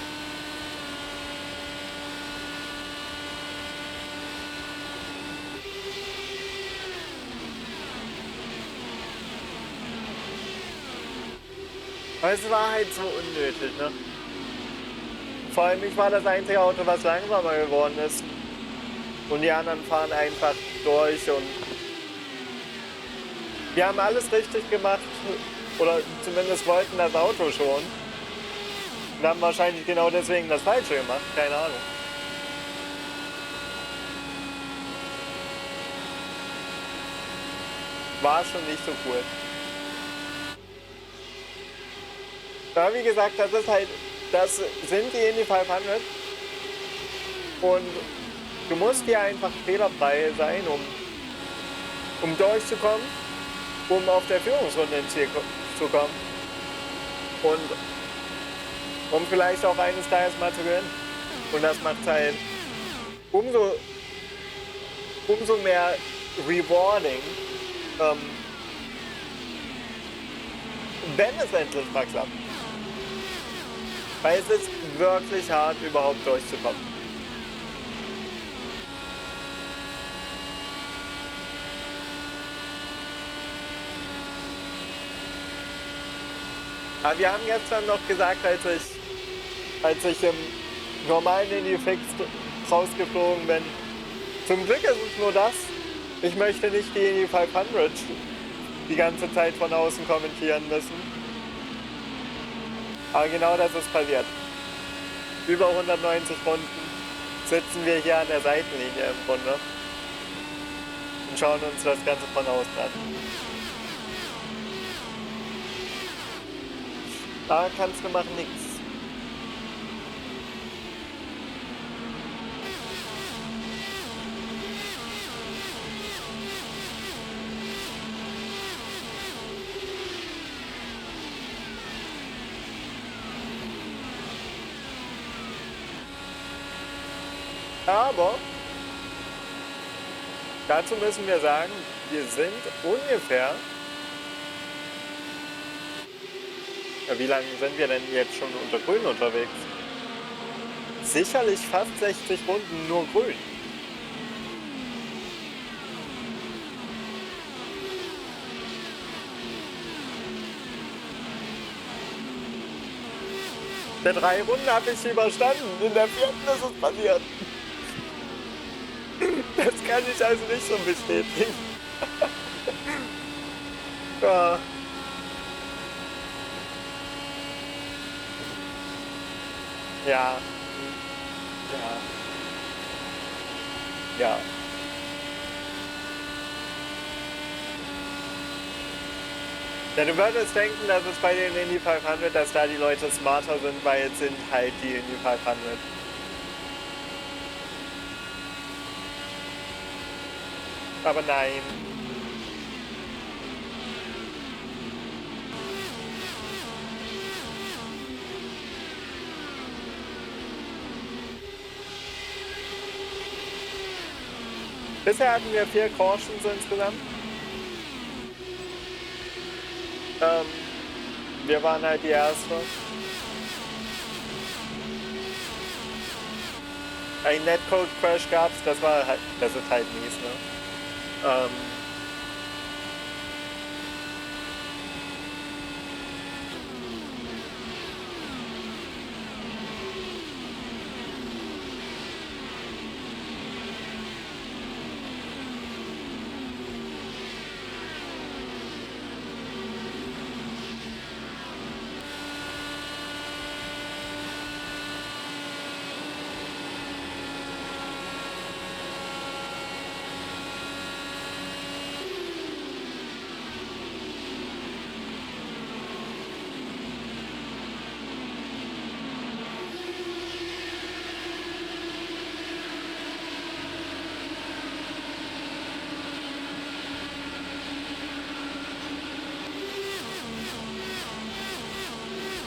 Aber es war halt so unnötig, ne? Vor allem ich war das einzige Auto, was langsamer geworden ist. Und die anderen fahren einfach durch und wir haben alles richtig gemacht. Oder zumindest wollten das Auto schon. Und haben wahrscheinlich genau deswegen das Falsche gemacht. Keine Ahnung. War schon nicht so cool. Aber wie gesagt, das sind die Indy 500. Und du musst hier einfach fehlerfrei sein, um durchzukommen, um auf der Führungsrunde ins Ziel zu kommen. Und um vielleicht auch eines Tages mal zu gewinnen. Und das macht halt umso mehr rewarding, wenn es endlich mal klappt. Weil es ist wirklich hart, überhaupt durchzukommen. Aber wir haben gestern noch gesagt, als ich im normalen Indy Fix rausgeflogen bin, zum Glück ist es nur das, ich möchte nicht die Indy 500 die ganze Zeit von außen kommentieren müssen. Aber genau das ist passiert. Über 190 Runden sitzen wir hier an der Seitenlinie im Grunde und schauen uns das Ganze von außen an. Da kannst du machen nichts. Aber dazu müssen wir sagen, wir sind ungefähr. Ja, wie lange sind wir denn jetzt schon unter Grün unterwegs? Sicherlich fast 60 Runden nur Grün. Der 3 Runden habe ich überstanden. In der 4. ist es passiert. Das kann ich also nicht so bestätigen. Ja. Ja. Ja. Ja. Ja, du würdest denken, dass es bei den Indy 500, dass da die Leute smarter sind, weil jetzt sind halt die Indy 500. Aber nein. Bisher hatten wir 4 Cautions insgesamt. Wir waren halt die Erste. Ein Netcode-Crash gab's, das ist halt mies, ne?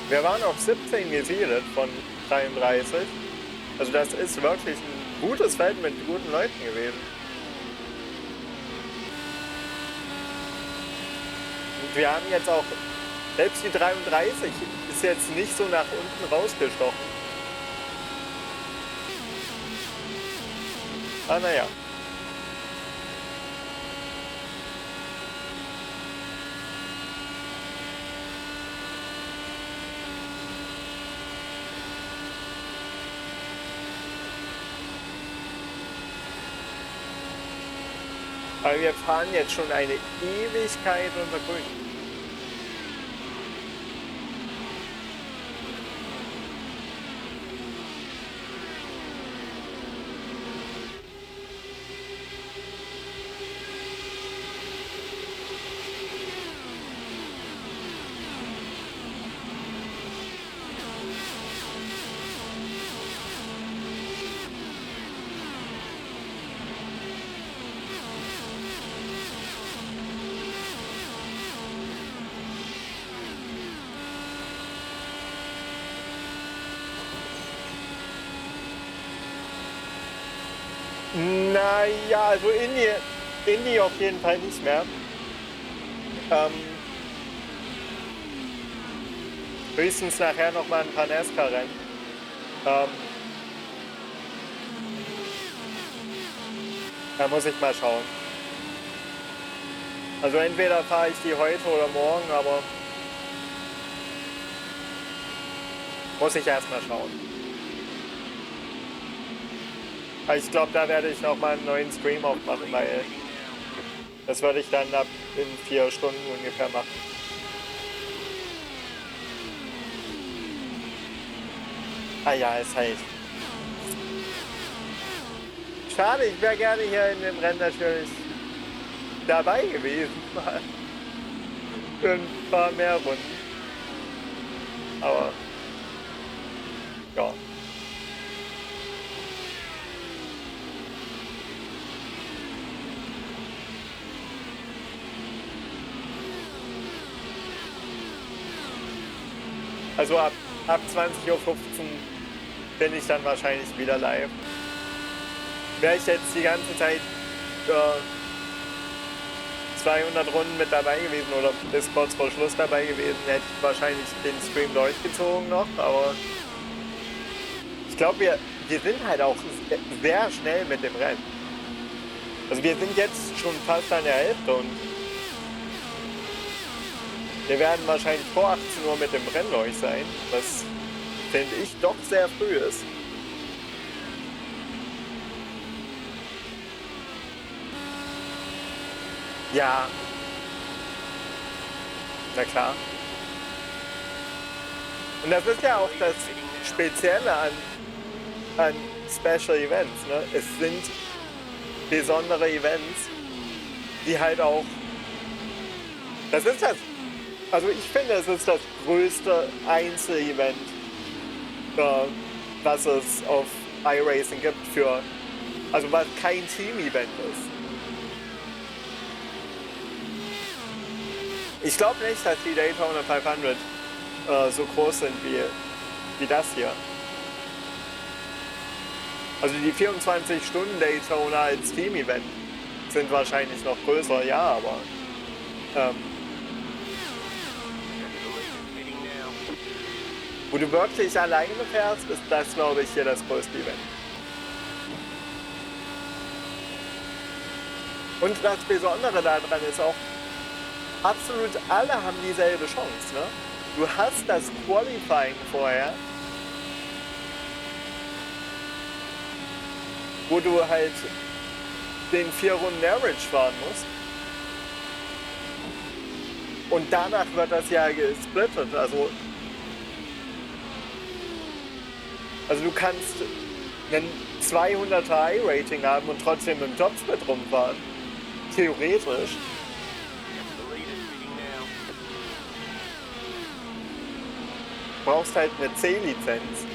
Wir waren auf 17 gesiedelt von 33. Also das ist wirklich ein gutes Feld mit guten Leuten gewesen. Und wir haben jetzt auch, selbst die 33 ist jetzt nicht so nach unten rausgestochen. Ah, naja. Aber wir fahren jetzt schon eine Ewigkeit unter Grün. Naja, also Indy auf jeden Fall nicht mehr. Höchstens nachher nochmal ein paar NASCAR-Rennen. Da muss ich mal schauen. Also entweder fahre ich die heute oder morgen, aber muss ich erst mal schauen. Aber ich glaube, da werde ich noch mal einen neuen Stream aufmachen, weil das würde ich dann ab in 4 Stunden ungefähr machen. Ah ja, ist halt schade, ich wäre gerne hier in dem Rennen natürlich dabei gewesen. Mal für ein paar mehr Runden. Aber ja. Also ab 20:15 Uhr bin ich dann wahrscheinlich wieder live. Wäre ich jetzt die ganze Zeit 200 Runden mit dabei gewesen oder bis kurz vor Schluss dabei gewesen, hätte ich wahrscheinlich den Stream durchgezogen noch, aber ich glaube, wir sind halt auch sehr schnell mit dem Rennen. Also wir sind jetzt schon fast an der Hälfte und wir werden wahrscheinlich vor 18 Uhr mit dem Rennen durch sein, was finde ich doch sehr früh ist. Ja. Na klar. Und das ist ja auch das Spezielle an Special Events, ne? Es sind besondere Events, die halt auch, das ist das Also ich finde, es ist das größte Einzelevent, was es auf iRacing gibt also was kein Team-Event ist. Ich glaube nicht, dass die Daytona 500 so groß sind wie das hier. Also die 24-Stunden Daytona als Team-Event sind wahrscheinlich noch größer, ja, aber wo du wirklich alleine fährst, ist das, glaube ich, hier das größte Event. Und das Besondere daran ist auch, absolut alle haben dieselbe Chance. Ne? Du hast das Qualifying vorher, wo du halt den 4 Runden Average fahren musst. Und danach wird das ja gesplittet. Also du kannst einen 200er I-Rating haben und trotzdem im Topsplit rumfahren. Theoretisch. Du brauchst halt eine C-Lizenz.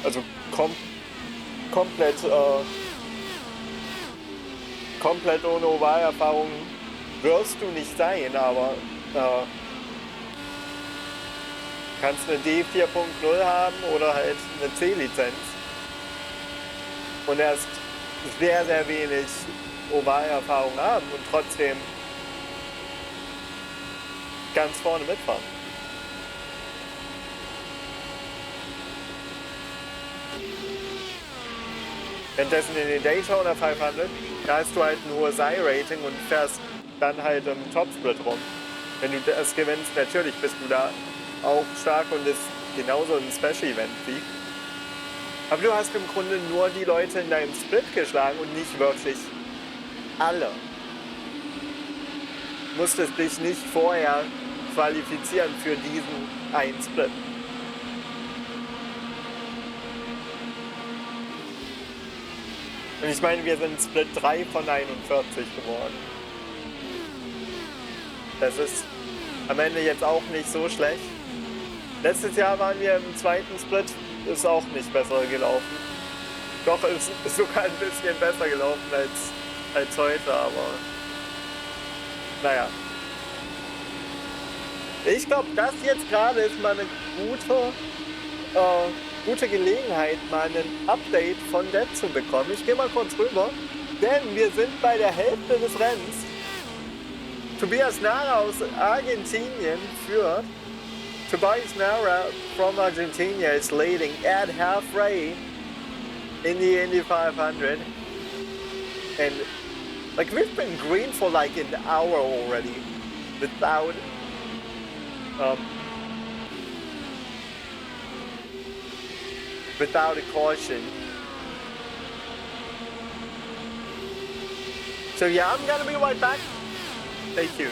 Also komplett ohne Ovalerfahrung wirst du nicht sein, aber kannst eine D 4.0 haben oder halt eine C-Lizenz und erst sehr, sehr wenig Ovalerfahrung haben und trotzdem ganz vorne mitfahren. Währenddessen in den Daytona 500, da hast du halt ein hohes I-Rating und fährst dann halt im Topsplit rum. Wenn du das gewinnst, natürlich bist du da auch stark und ist genauso ein Special-Event wie. Aber du hast im Grunde nur die Leute in deinem Split geschlagen und nicht wirklich alle. Du musstest dich nicht vorher qualifizieren für diesen einen Split. Und ich meine, wir sind Split 3 von 41 geworden. Das ist am Ende jetzt auch nicht so schlecht. Letztes Jahr waren wir im zweiten Split, ist auch nicht besser gelaufen. Doch, ist sogar ein bisschen besser gelaufen als heute, aber naja. Ich glaube, das jetzt gerade ist mal eine gute Gelegenheit, mal ein Update von Dad zu bekommen. Ich gehe mal kurz rüber, denn wir sind bei der Hälfte des Rennens. Tobias Nara aus Argentinien führt. Tobias Nara from Argentina is leading at halfway in the Indy 500. And like we've been green for like an hour already without a caution. So yeah, I'm gonna be right back. Stay tuned.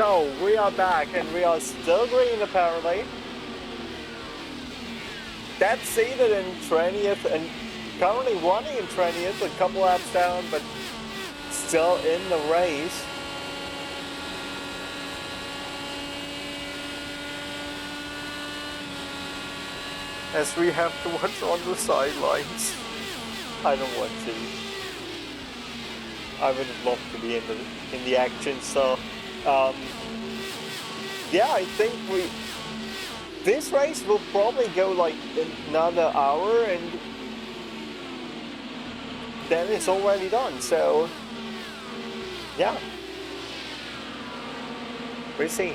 So we are back and we are still green apparently. That's seated in 20th and currently running in 20th, a couple laps down, but still in the race. As we have to watch on the sidelines. I don't want to. I would love to be in the action, so yeah, I think this race will probably go like another hour and then it's already done, so yeah, we'll see.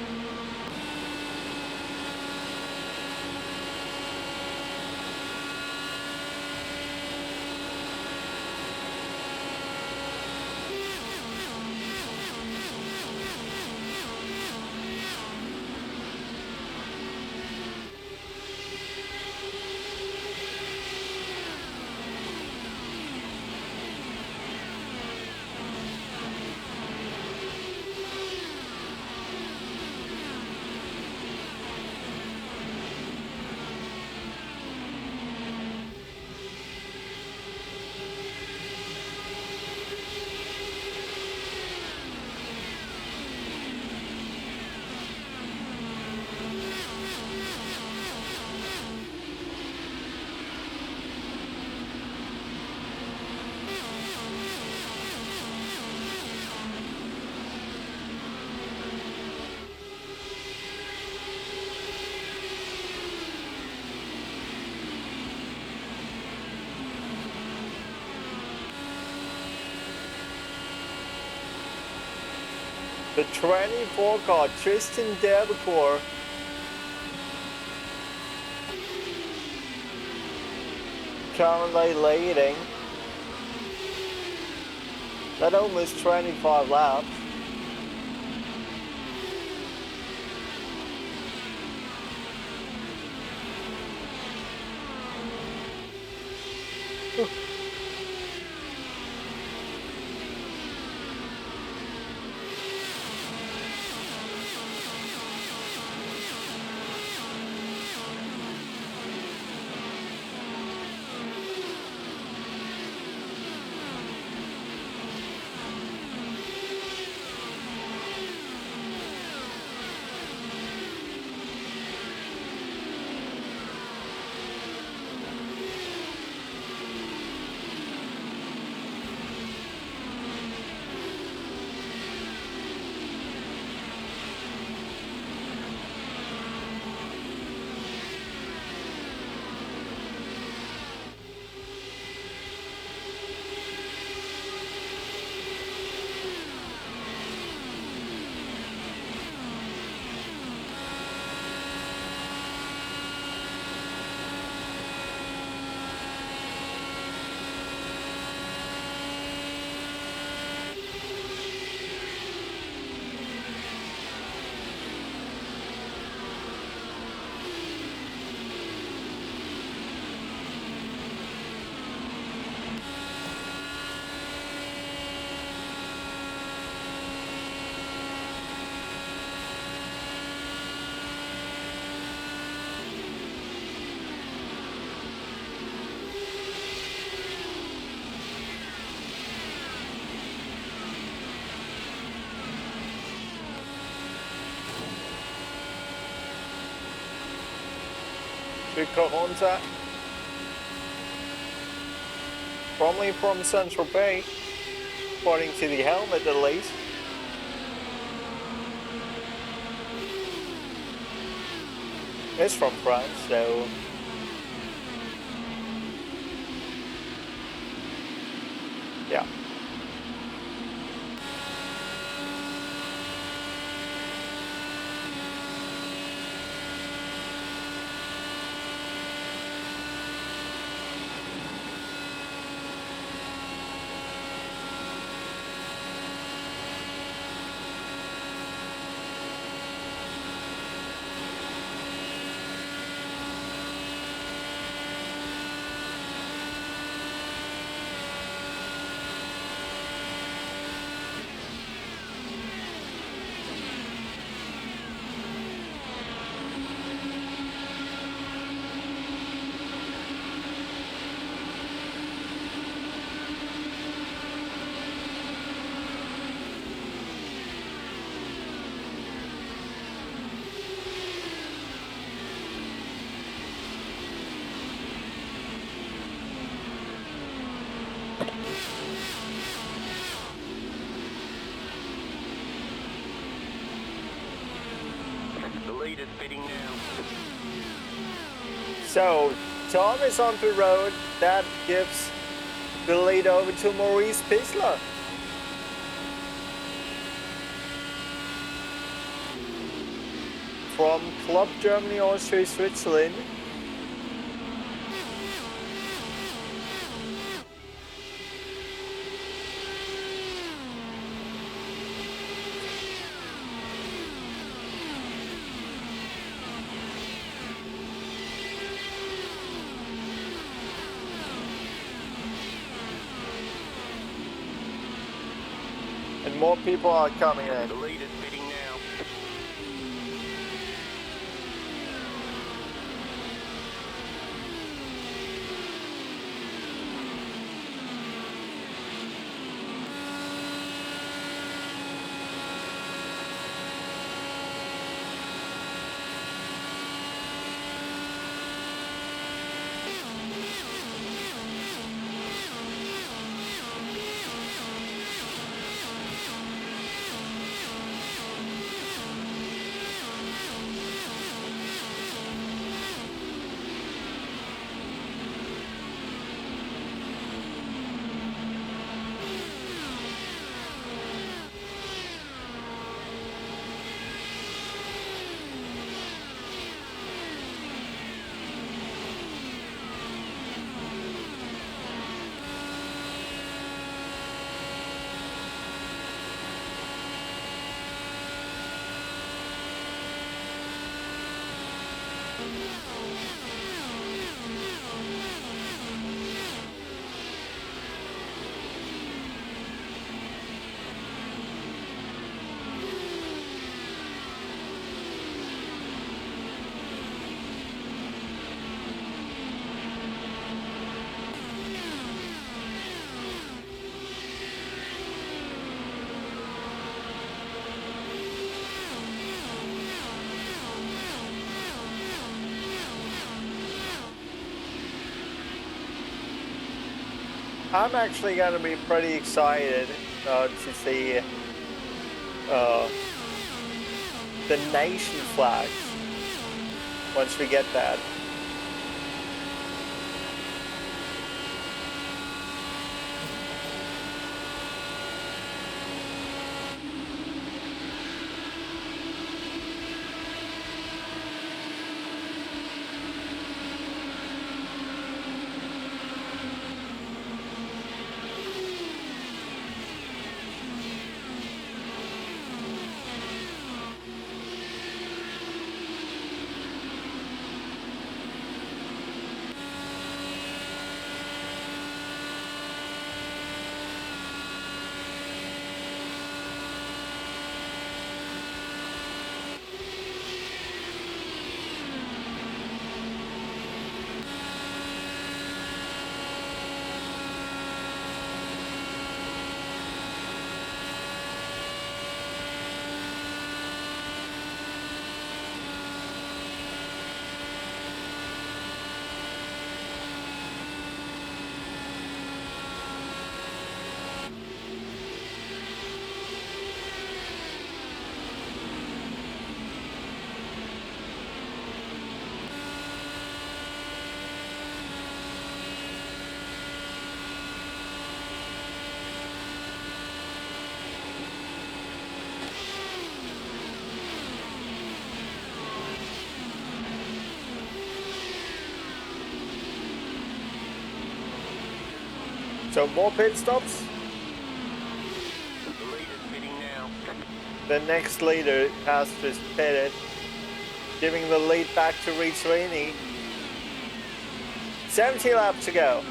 The 24 car, Tristan Debecourt. Currently leading. At almost 25 laps. Big contact. Probably from Central Bay, according to the helmet at least. It's from France, so yeah. So Tom is on the road. That gives the lead over to Maurice Pisler. From Club Germany, Austria, Switzerland. And more people are coming in. The lead is pitting now. I'm actually going to be pretty excited to see the nation flags once we get that. So more pit stops. The lead is pitting now. The next leader has just pitted, giving the lead back to Reed Sweeney. 70 laps to go.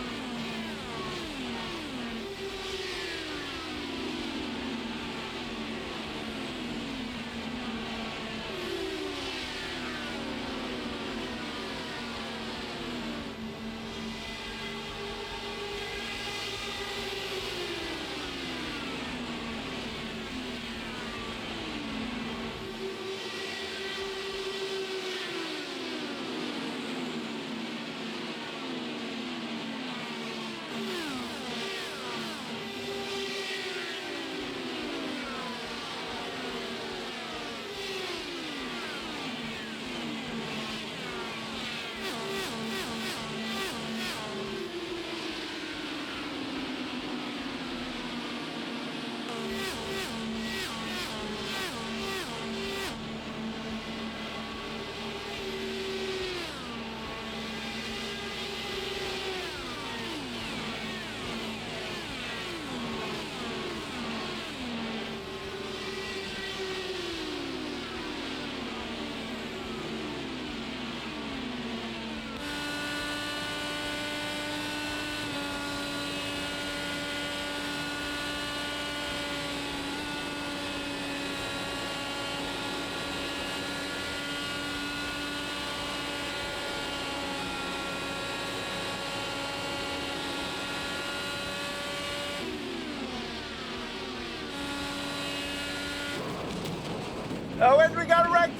Oh, and we got wrecked.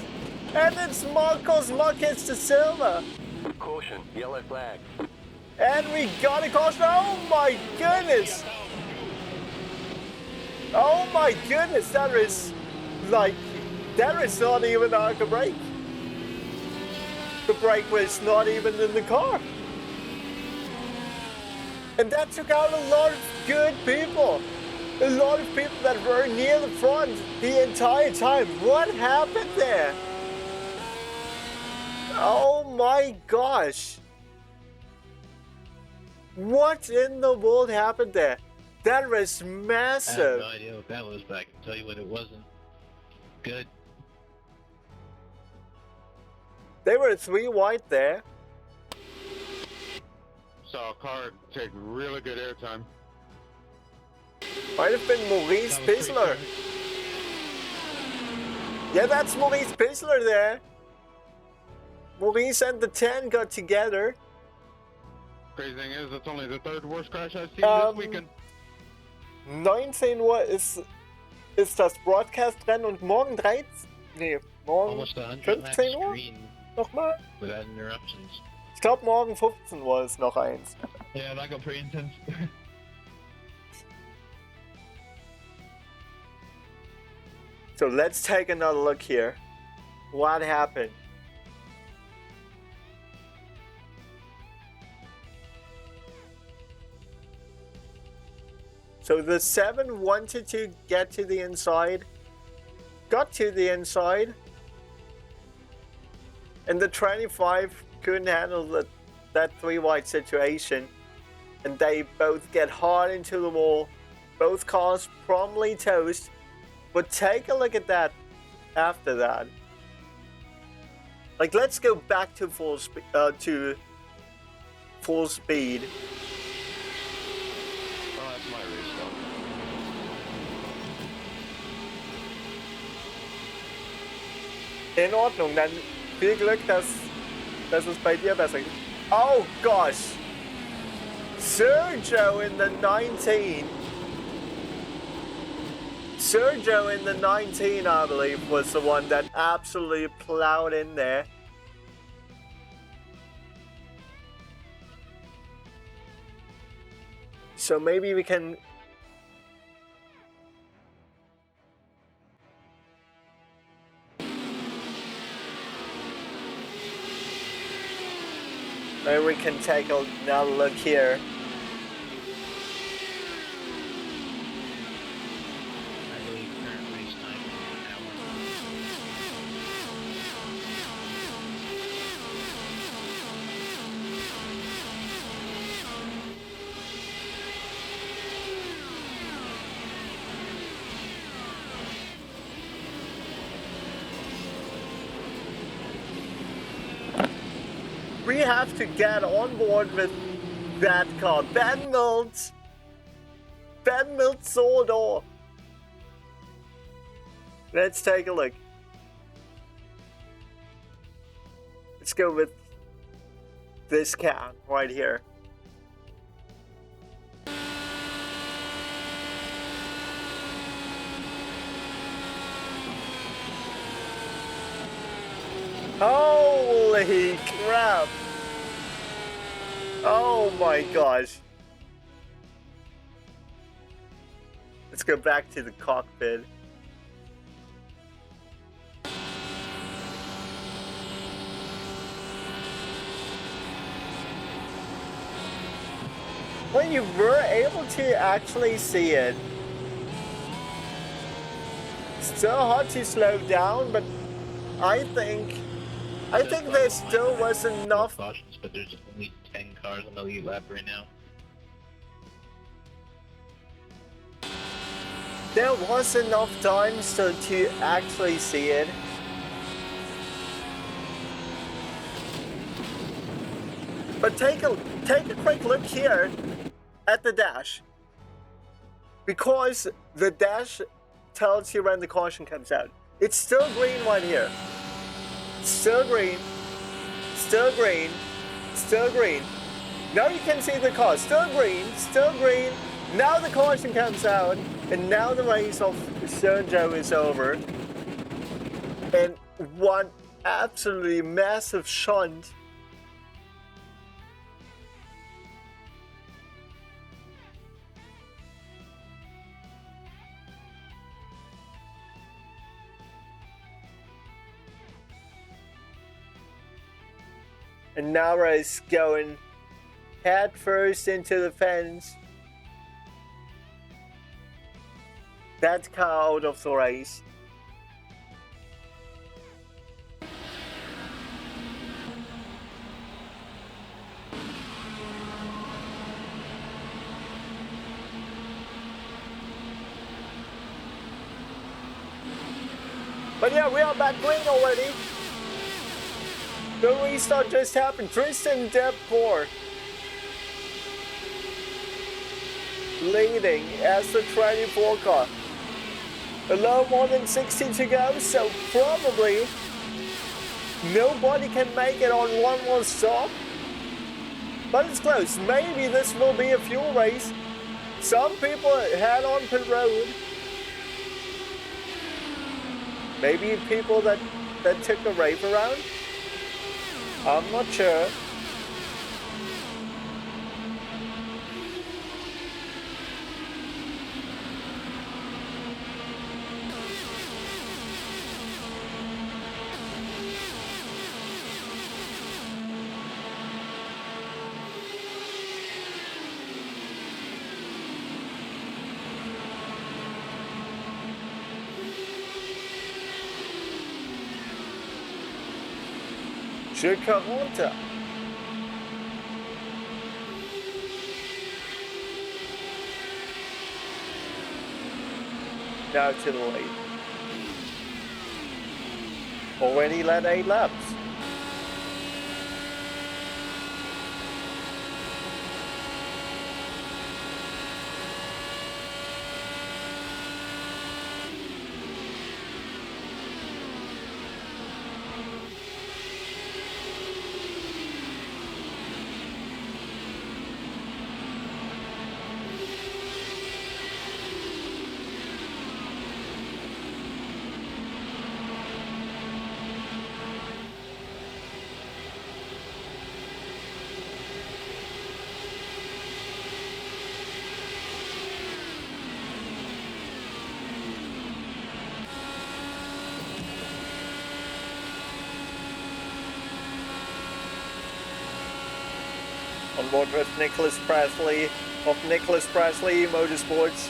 And it's Marcos Marquez de Silva. Caution, yellow flag. And we got a caution. Oh my goodness. Oh my goodness, that is not even like a brake. The brake was not even in the car. And that took out a lot of good people. A lot of people that were near the front the entire time. What happened there? Oh my gosh. What in the world happened there? That was massive. I have no idea what that was, but I can tell you what it wasn't. Good. They were 3 wide there. Saw a car take really good airtime. Might have been Maurice Pisler. Yeah, that's Maurice Pisler there. Maurice and the 10 got together. Crazy thing is, it's only the 3rd worst crash I've seen this weekend. 19 Uhr ist das Broadcast-Rennen und morgen 13. Nee, morgen Almost 100 15 laps Uhr? green Nochmal? without interruptions. Ich glaube morgen 15 Uhr ist noch eins. Yeah, that got pretty intense. So let's take another look here. What happened? So the 7 wanted to get to the inside, got to the inside, and the 25 couldn't handle that 3 wide situation, and they both get hard into the wall. Both cars promptly toast. But take a look at that after that. Like, let's go back to full speed. Oh, that's my race though. In Ordnung, dann viel Glück, dass es bei dir besser geht. Oh gosh! Sergio in the 19. Sergio in the 19, I believe, was the one that absolutely plowed in there. So maybe we can... Maybe we can take another look here. I believe current race time is 1 hour. We have to get on board with that car. Ben Mills Sordor. Let's take a look. Let's go with this cat right here. Holy crap! Oh my gosh. Let's go back to the cockpit. Well, you were able to actually see it. Still hard to slow down, but I think there still was enough. Cautions, but there's only 10 cars on the lead lap right now. There was enough time still to actually see it. But take a quick look here at the dash. Because the dash tells you when the caution comes out. It's still green right here. Still green. Still green. Still green. Now you can see the car. Still green. Still green. Now the caution comes out. And now the race of Sergio is over. one absolutely massive shunt. And Nara is going head first into the fence. That car out of the race. But yeah, we are back green already. The restart just happened. Tristan Deppour leading as the 24 car. A little more than 60 to go, so probably nobody can make it on one more stop. But it's close. Maybe this will be a fuel race. Some people head on pit road. Maybe people that took a rave around. I'm not sure. Chicamonta. Now to the lead. Already led 8 laps. On board with Nicholas Presley of Nicholas Presley Motorsports.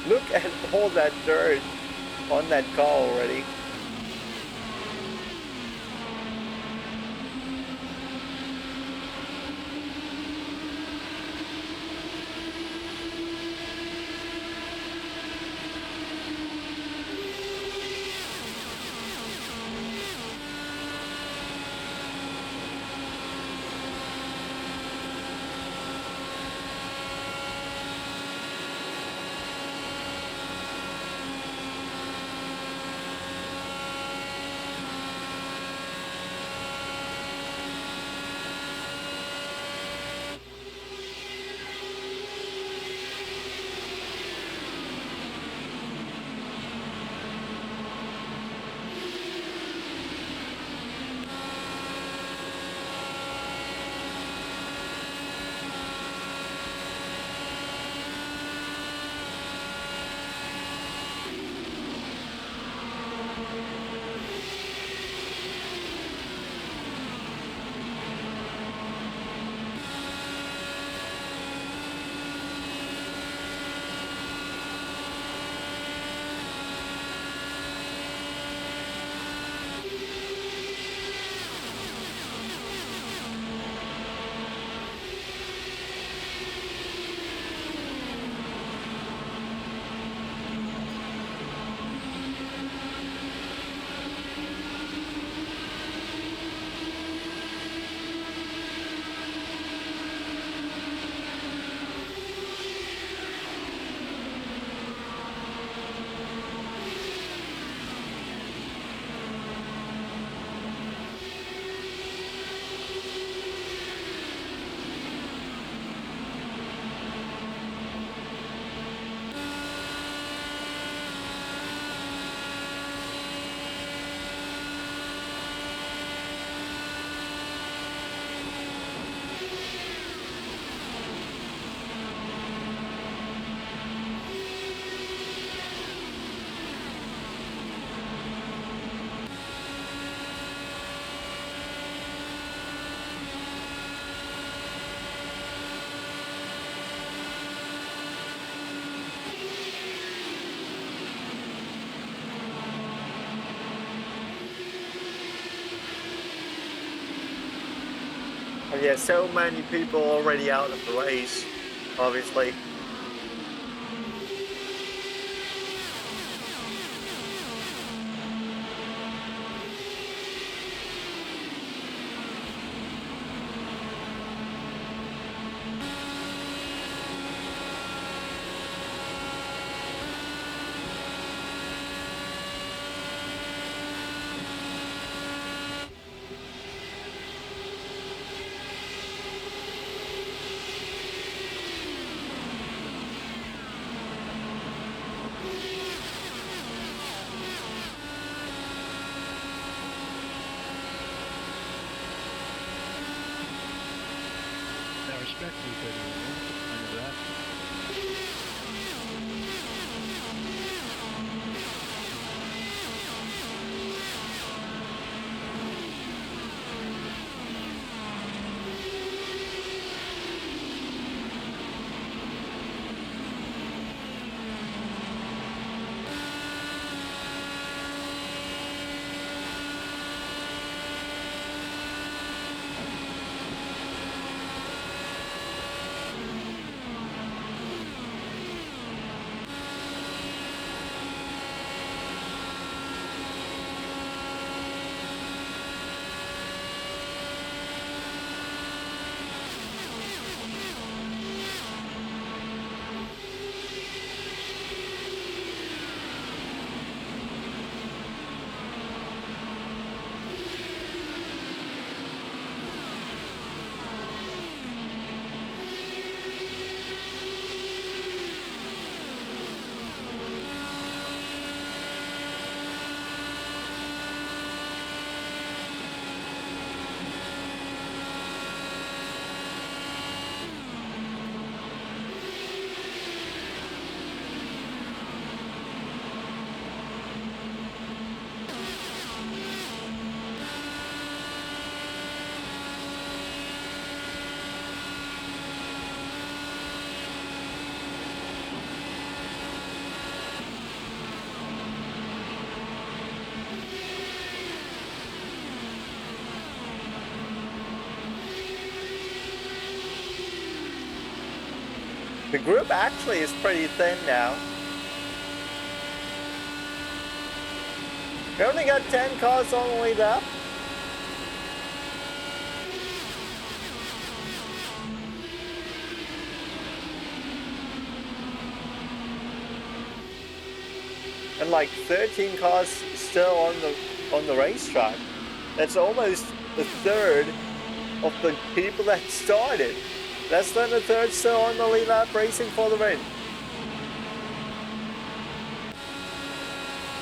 Look at all that dirt on that car already. Yeah, so many people already out of the race, obviously. Now, respectfully, under that. The group actually is pretty thin now. We only got 10 cars on the way up. And like 13 cars still on the racetrack. That's almost a third of the people that started. Less than a third still on the lead lap racing for the win.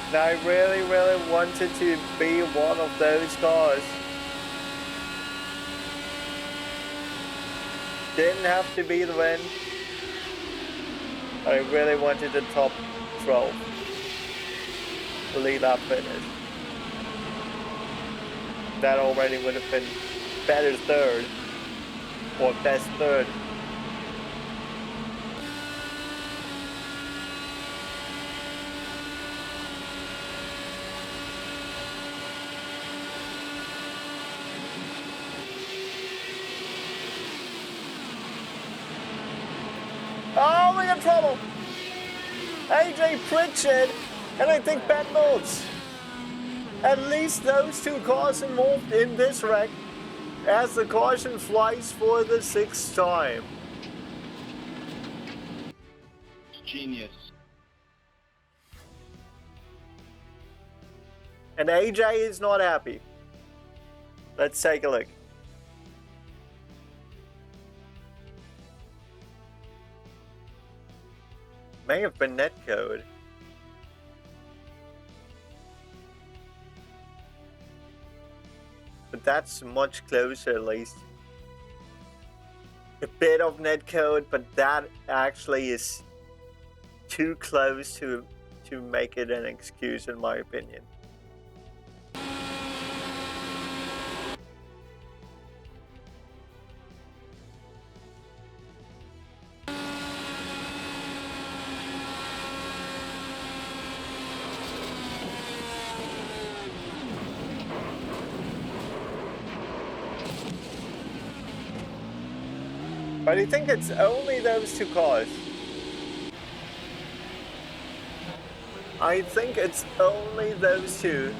And I really, really wanted to be one of those cars. Didn't have to be the win. I really wanted the top 12. The lead lap finish. That already would have been better third. Or best third. Oh, we got trouble! AJ Pritchard and I think Ben Mills. At least those two cars involved in this wreck as the caution flies for the 6th time. Genius. And AJ is not happy. Let's take a look. May have been netcode. But that's much closer at least. A bit of netcode, but that actually is too close to make it an excuse in my opinion. But I think it's only those two cars. I think it's only those two.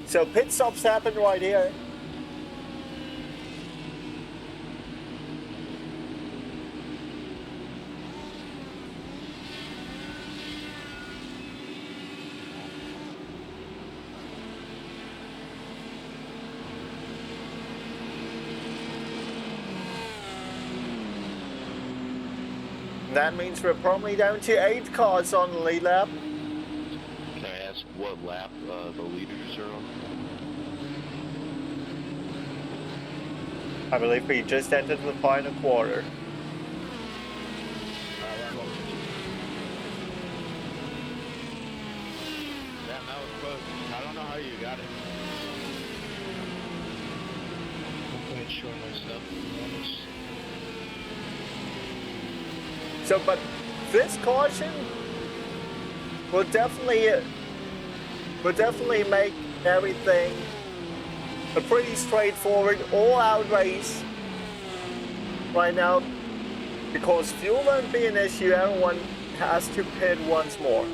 So pit stops happen right here. That means we're probably down to 8 cars on the lead lap. Can I ask what lap the leaders are on? I believe we just entered the final quarter. Yeah, that was close. I don't know how you got it. I'm quite sure myself, to be honest. So, but this caution will definitely make everything a pretty straightforward all-out race right now, because fuel won't be an issue. Everyone has to pit once more.